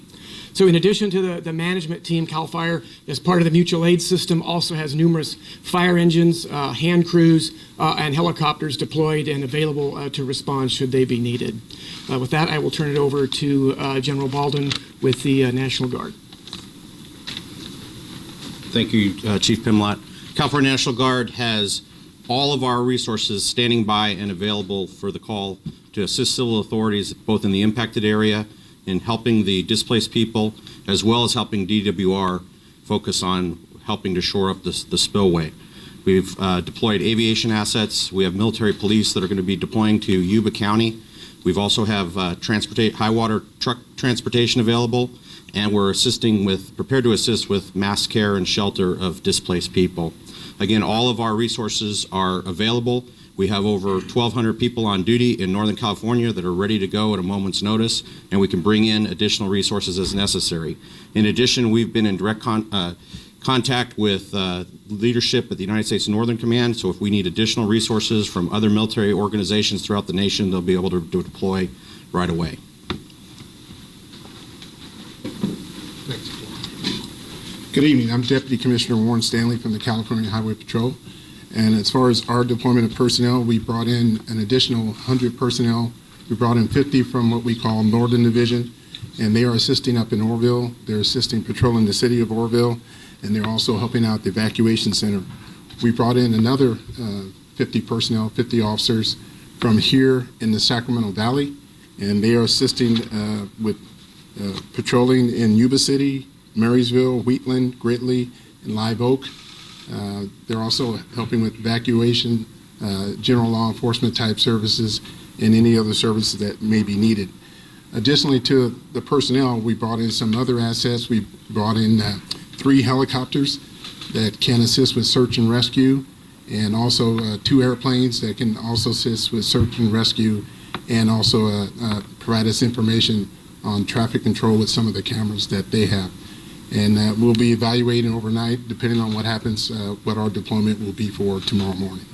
So in addition to the management team, CAL FIRE, as part of the mutual aid system, also has numerous fire engines, hand crews, and helicopters deployed and available to respond should they be needed. With that, I will turn it over to General Baldwin with the National Guard.
Thank you, Chief Pemlott. California National Guard has all of our resources standing by and available for the call to assist civil authorities both in the impacted area in helping the displaced people, as well as helping DWR focus on helping to shore up the spillway. We've deployed aviation assets. We have military police that are going to be deploying to Yuba County. We've also have high water truck transportation available, and we're prepared to assist with mass care and shelter of displaced people. Again, all of our resources are available. We have over 1,200 people on duty in Northern California that are ready to go at a moment's notice, and we can bring in additional resources as necessary. In addition, we've been in direct contact with leadership at the United States Northern Command, so if we need additional resources from other military organizations throughout the nation, they'll be able to deploy right away.
Good evening. I'm Deputy Commissioner Warren Stanley from the California Highway Patrol. And as far as our deployment of personnel, we brought in an additional 100 personnel. We brought in 50 from what we call Northern Division, and they are assisting up in Oroville. They're assisting patrolling the city of Oroville, and they're also helping out the evacuation center. We brought in another 50 personnel, 50 officers from here in the Sacramento Valley, and they are assisting with patrolling in Yuba City, Marysville, Wheatland, Gridley, and Live Oak. They're also helping with evacuation, general law enforcement type services, and any other services that may be needed. Additionally to the personnel, we brought in some other assets. We brought in 3 helicopters that can assist with search and rescue, and also 2 airplanes that can also assist with search and rescue, and also provide us information on traffic control with some of the cameras that they have. And we'll be evaluating overnight, depending on what happens, what our deployment will be for tomorrow morning.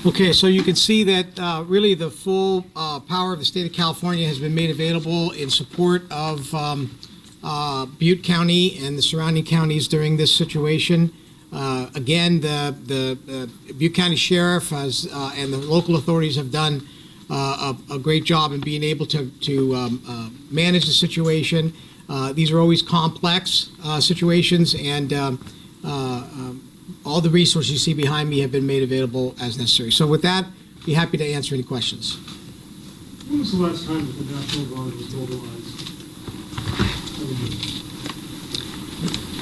Okay, so you can see that really the full power of the state of California has been made available in support of Butte County and the surrounding counties during this situation. Again, the Butte County Sheriff has, and the local authorities have done a great job in being able to manage the situation. These are always complex situations, and all the resources you see behind me have been made available as necessary. So with that, be happy to answer any questions.
When was the last time that the National Guard was mobilized?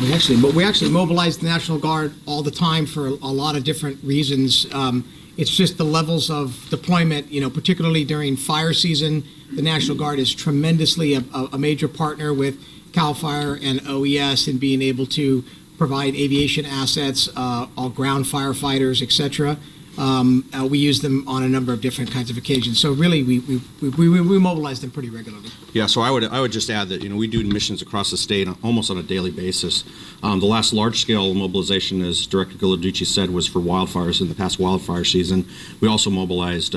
We actually mobilize the National Guard all the time for a lot of different reasons. It's just the levels of deployment, particularly during fire season. The National Guard is tremendously a major partner with CAL FIRE and OES in being able to provide aviation assets, all ground firefighters, etc. We use them on a number of different kinds of occasions. So really, we mobilize them pretty regularly.
Yeah, so I would just add that we do missions across the state almost on a daily basis. The last large-scale mobilization, as Director Ghilarducci said, was for wildfires in the past wildfire season. We also mobilized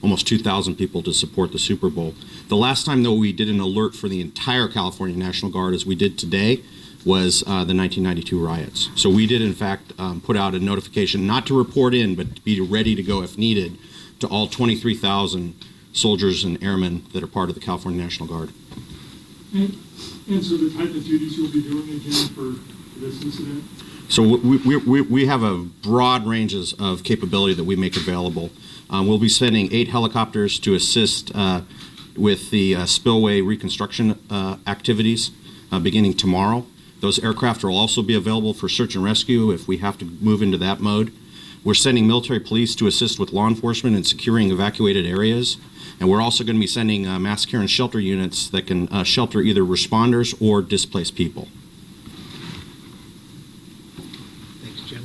almost 2,000 people to support the Super Bowl. The last time, though, we did an alert for the entire California National Guard, as we did today, was the 1992 riots. So we did, in fact, put out a notification not to report in, but to be ready to go if needed to all 23,000 soldiers and airmen that are part of the California National Guard.
And so the type of duties you'll be doing again for this incident?
So we have a broad ranges of capability that we make available. We'll be sending 8 helicopters to assist with the spillway reconstruction activities beginning tomorrow. Those aircraft will also be available for search and rescue if we have to move into that mode. We're sending military police to assist with law enforcement in securing evacuated areas. And we're also going to be sending mass care and shelter units that can shelter either responders or displaced people.
Thanks, Jim.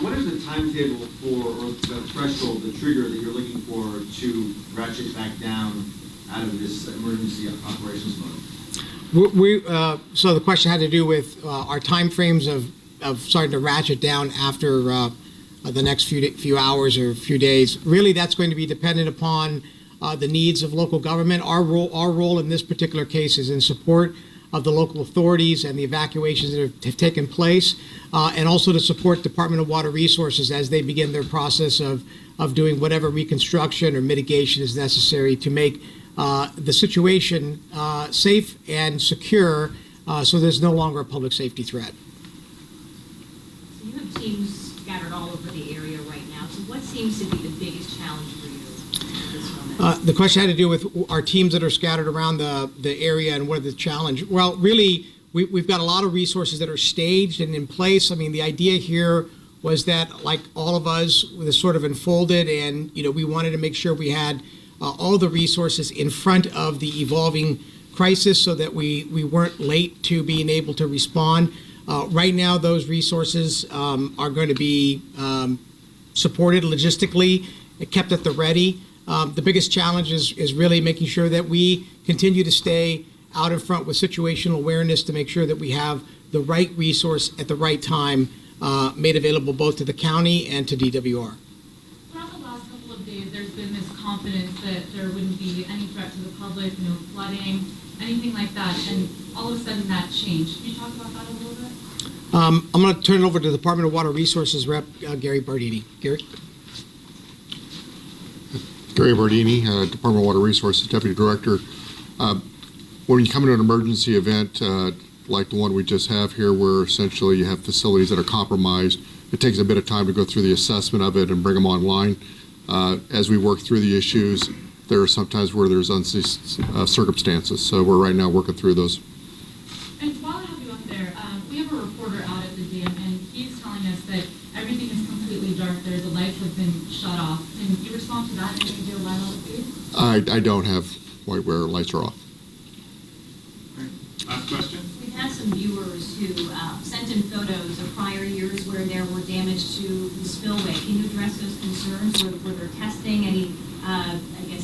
What is the timetable for, or the threshold, the trigger that you're looking for to ratchet back down out of this emergency operations mode?
So the question had to do with our time frames of starting to ratchet down after the next few hours or few days. Really, that's going to be dependent upon the needs of local government. Our role in this particular case is in support of the local authorities and the evacuations that have taken place, and also to support Department of Water Resources as they begin their process of doing whatever reconstruction or mitigation is necessary to make the situation safe and secure, so there's no longer a public safety threat.
So you have teams scattered all over the area right now. So what seems to be the biggest challenge for you at this moment?
The question had to do with our teams that are scattered around the area and what are the challenge. Well, really, we've got a lot of resources that are staged and in place. I mean, the idea here was that, like all of us, this sort of unfolded, and we wanted to make sure we had all the resources in front of the evolving crisis so that we weren't late to being able to respond. Right now, those resources are going to be supported logistically, kept at the ready. The biggest challenge is really making sure that we continue to stay out in front with situational awareness to make sure that we have the right resource at the right time made available both to the county and to DWR.
Throughout the last couple of days, there's been this confidence that there wouldn't be any threat to the public, no flooding, anything like that, and all of a sudden that changed. Can you talk about that a little bit?
I'm going to turn it over to the Department of Water Resources Rep. Gary Bardini. Gary?
Gary Bardini, Department of Water Resources Deputy Director. When you come into an emergency event like the one we just have here, where essentially you have facilities that are compromised, it takes a bit of time to go through the assessment of it and bring them online. As we work through the issues, there are sometimes where there's unsafe circumstances. So we're right now working through those.
And while I have you up there, we have a reporter out at the dam, and he's telling us that everything is completely dark there. The lights have been shut off. Can you respond to that in any real live feed?
I don't have white where lights are off.
Last question.
We've had some viewers who sent in photos of prior years where there were damage to the spillway. Can you address those concerns? Were there testing, any,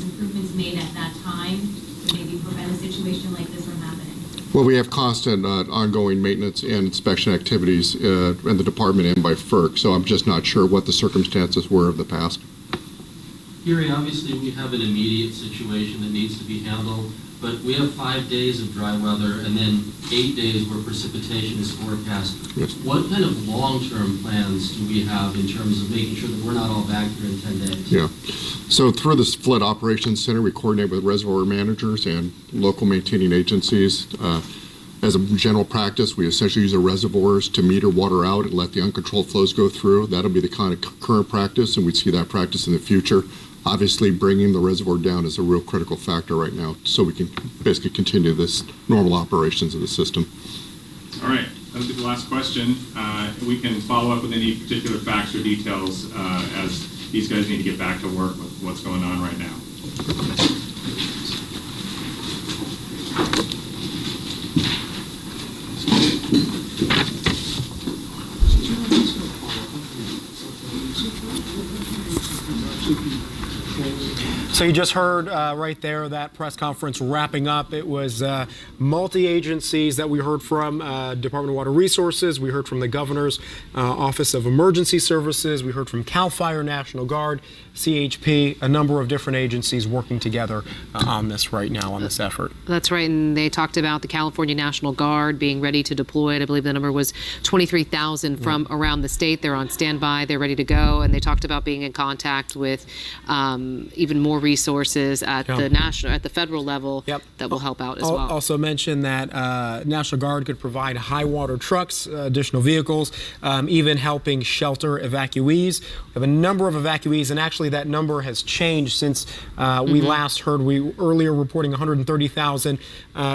improvements made at that time to maybe prevent a situation like this from happening?
Well, we have constant ongoing maintenance and inspection activities in the department and by FERC, so I'm just not sure what the circumstances were of the past.
Gary, obviously we have an immediate situation that needs to be handled, but we have 5 days of dry weather and then 8 days where precipitation is forecast.
Yes.
What kind of long-term plans do we have in terms of making sure that we're not all back here in 10 days?
Yeah. So through this Flood Operations Center, we coordinate with reservoir managers and local maintaining agencies. As a general practice, we essentially use the reservoirs to meter water out and let the uncontrolled flows go through. That'll be the kind of current practice, and we see that practice in the future. Obviously, bringing the reservoir down is a real critical factor right now, so we can basically continue this normal operations of the system.
All right, that'll be the last question. We can follow up with any particular facts or details as these guys need to get back to work with what's going on right now.
So you just heard right there that press conference wrapping up. It was multi-agencies that we heard from, Department of Water Resources. We heard from the Governor's Office of Emergency Services. We heard from CAL FIRE, National Guard, CHP, a number of different agencies working together on this right now, on this effort.
That's right, and they talked about the California National Guard being ready to deploy. I believe the number was 23,000 from around the state. They're on standby, they're ready to go, and they talked about being in contact with even more resources at the federal level that will help out as well.
Also mentioned that National Guard could provide high water trucks, additional vehicles, even helping shelter evacuees. We have a number of evacuees, and actually that number has changed since we last heard. We earlier reporting 130,000.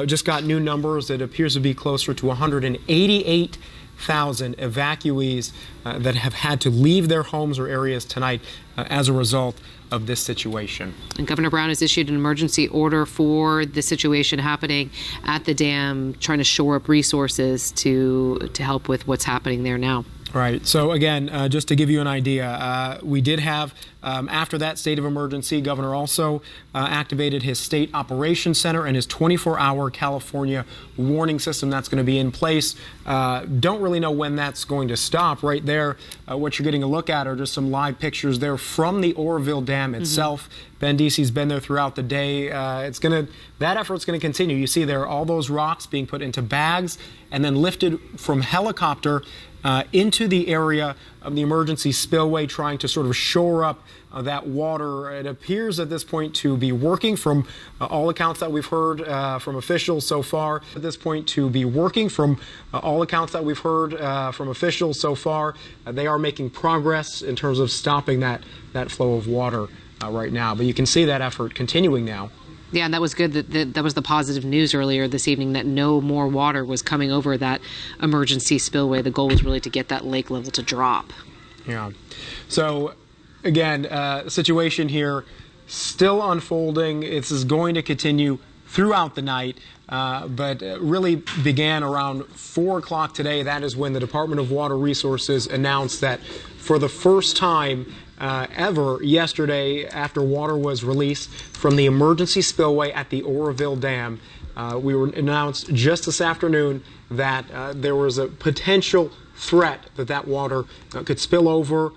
Just got new numbers. It appears to be closer to 188,000 evacuees that have had to leave their homes or areas tonight as a result of this situation.
And Governor Brown has issued an emergency order for the situation happening at the dam, trying to shore up resources to help with what's happening there now.
Right. So again, just to give you an idea, we did have, after that state of emergency, Governor also activated his State Operations Center and his 24-hour California warning system that's going to be in place. Don't really know when that's going to stop. Right there, what you're getting a look at are just some live pictures there from the Oroville Dam itself. Ben Deasy's been there throughout the day. That effort's going to continue. You see there all those rocks being put into bags and then lifted from helicopter into the area of the emergency spillway, trying to sort of shore up that water. It appears at this point to be working from all accounts that we've heard from officials so far. At this point to be working from all accounts that we've heard from officials so far. They are making progress in terms of stopping that flow of water right now. But you can see that effort continuing now.
Yeah, and that was good. That was the positive news earlier this evening, that no more water was coming over that emergency spillway. The goal was really to get that lake level to drop.
Yeah. So, again, the situation here still unfolding. This is going to continue throughout the night, but really began around 4 o'clock today. That is when the Department of Water Resources announced that for the first time ever yesterday, after water was released from the emergency spillway at the Oroville Dam, we were announced just this afternoon that there was a potential threat that water could spill over,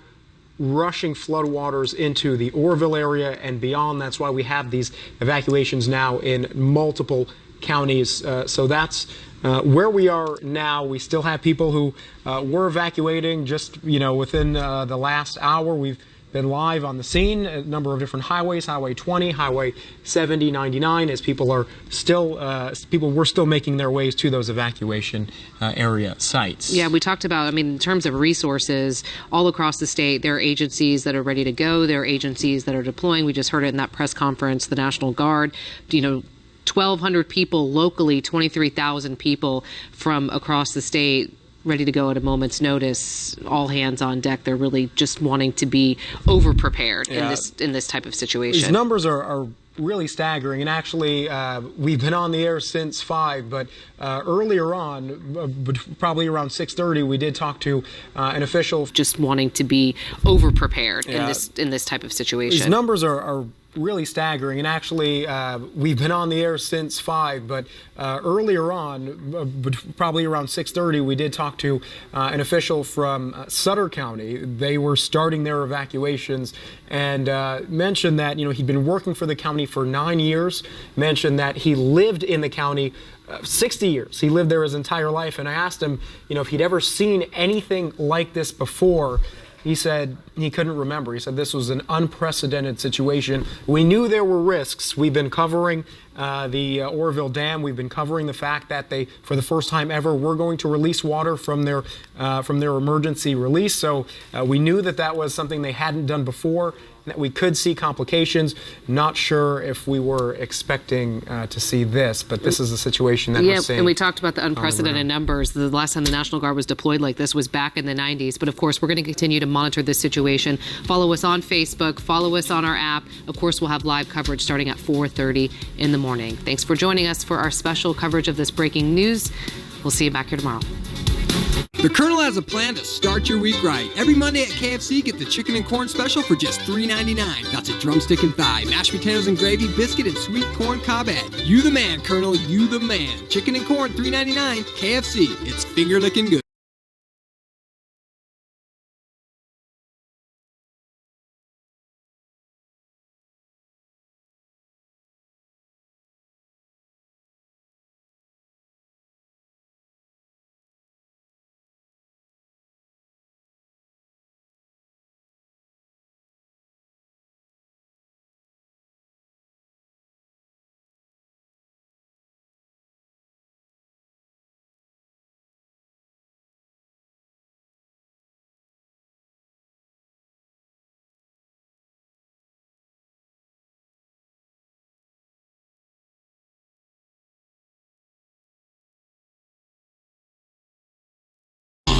rushing floodwaters into the Oroville area and beyond. That's why we have these evacuations now in multiple counties. So that's where we are now. We still have people who were evacuating just within the last hour. We've been live on the scene, a number of different highways, Highway 20, Highway 70, 99, as people were still making their ways to those evacuation area sites.
Yeah, we talked about, in terms of resources, all across the state, there are agencies that are ready to go. There are agencies that are deploying. We just heard it in that press conference, the National Guard, 1,200 people locally, 23,000 people from across the state ready to go at a moment's notice, all hands on deck. They're really just wanting to be over-prepared in this type of situation.
These numbers are really staggering, and actually we've been on the air since 5, but earlier on, probably around 6:30, we did talk to an official.
Just wanting to be over-prepared in this type of situation.
These numbers are really staggering, and actually we've been on the air since 5, but earlier on, probably around 6:30, we did talk to an official from Sutter County. They were starting their evacuations and mentioned that he'd been working for the county for 9 years, mentioned that he lived in the county 60 years. He lived there his entire life, and I asked him if he'd ever seen anything like this before. He said he couldn't remember. He said this was an unprecedented situation. We knew there were risks. We've been covering the Oroville Dam. We've been covering the fact that they, for the first time ever, were going to release water from their emergency release. So we knew that was something they hadn't done before. we could see complications. Not sure if we were expecting to see this, but this is the situation that we're seeing.
And we talked about the unprecedented numbers. The last time the National Guard was deployed like this was back in the 90s. But of course, we're going to continue to monitor this situation. Follow us on Facebook, follow us on our app. Of course, we'll have live coverage starting at 4:30 in the morning. Thanks for joining us for our special coverage of this breaking news. We'll see you back here tomorrow.
The Colonel has a plan to start your week right. Every Monday at KFC, get the chicken and corn special for just $3.99. That's a drumstick and thigh, mashed potatoes and gravy, biscuit, and sweet corn cob egg. You the man, Colonel, you the man. Chicken and corn, $3.99. KFC, it's finger licking good.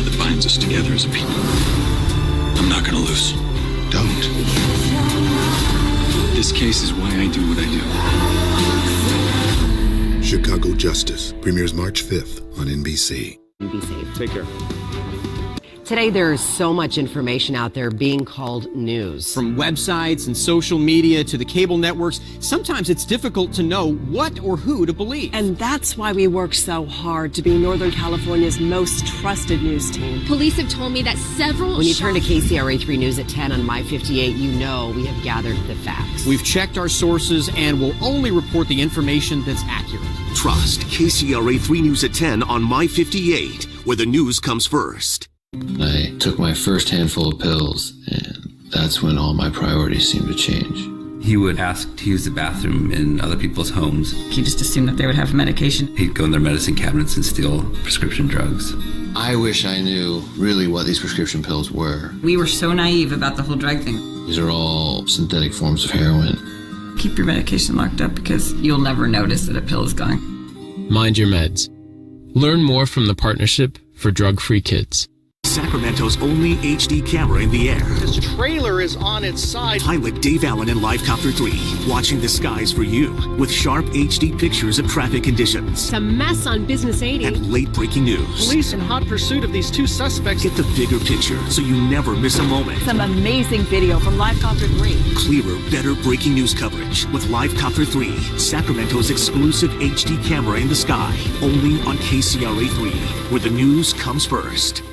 That binds us together as a people. I'm not gonna lose. Don't. This case is why I do what I do.
Chicago Justice premieres March 5th on NBC.
Be safe.
Take care.
Today, there is so much information out there being called news.
From websites and social media to the cable networks, sometimes it's difficult to know what or who to believe.
And that's why we work so hard to be Northern California's most trusted news team.
Police have told me that several.
When you turn to KCRA 3 News at 10 on My 58, you know we have gathered the facts.
We've checked our sources and will only report the information that's accurate.
Trust KCRA 3 News at 10 on My 58, where the news comes first.
I took my first handful of pills, and that's when all my priorities seemed to change.
He would ask to use the bathroom in other people's homes.
He just assumed that they would have medication.
He'd go in their medicine cabinets and steal prescription drugs.
I wish I knew really what these prescription pills were.
We were so naive about the whole drug thing.
These are all synthetic forms of heroin.
Keep your medication locked up because you'll never notice that a pill is gone.
Mind your meds. Learn more from the Partnership for Drug-Free Kids.
Sacramento's only HD camera in the air.
This trailer is on its side.
Pilot Dave Allen in Livecopter 3, watching the skies for you with sharp HD pictures of traffic conditions.
It's a mess on Business 80.
And late breaking news.
Police in hot pursuit of these two suspects.
Get the bigger picture so you never miss a moment.
Some amazing video from Livecopter 3.
Clearer, better breaking news coverage with Livecopter 3, Sacramento's exclusive HD camera in the sky. Only on KCRA 3, where the news comes first.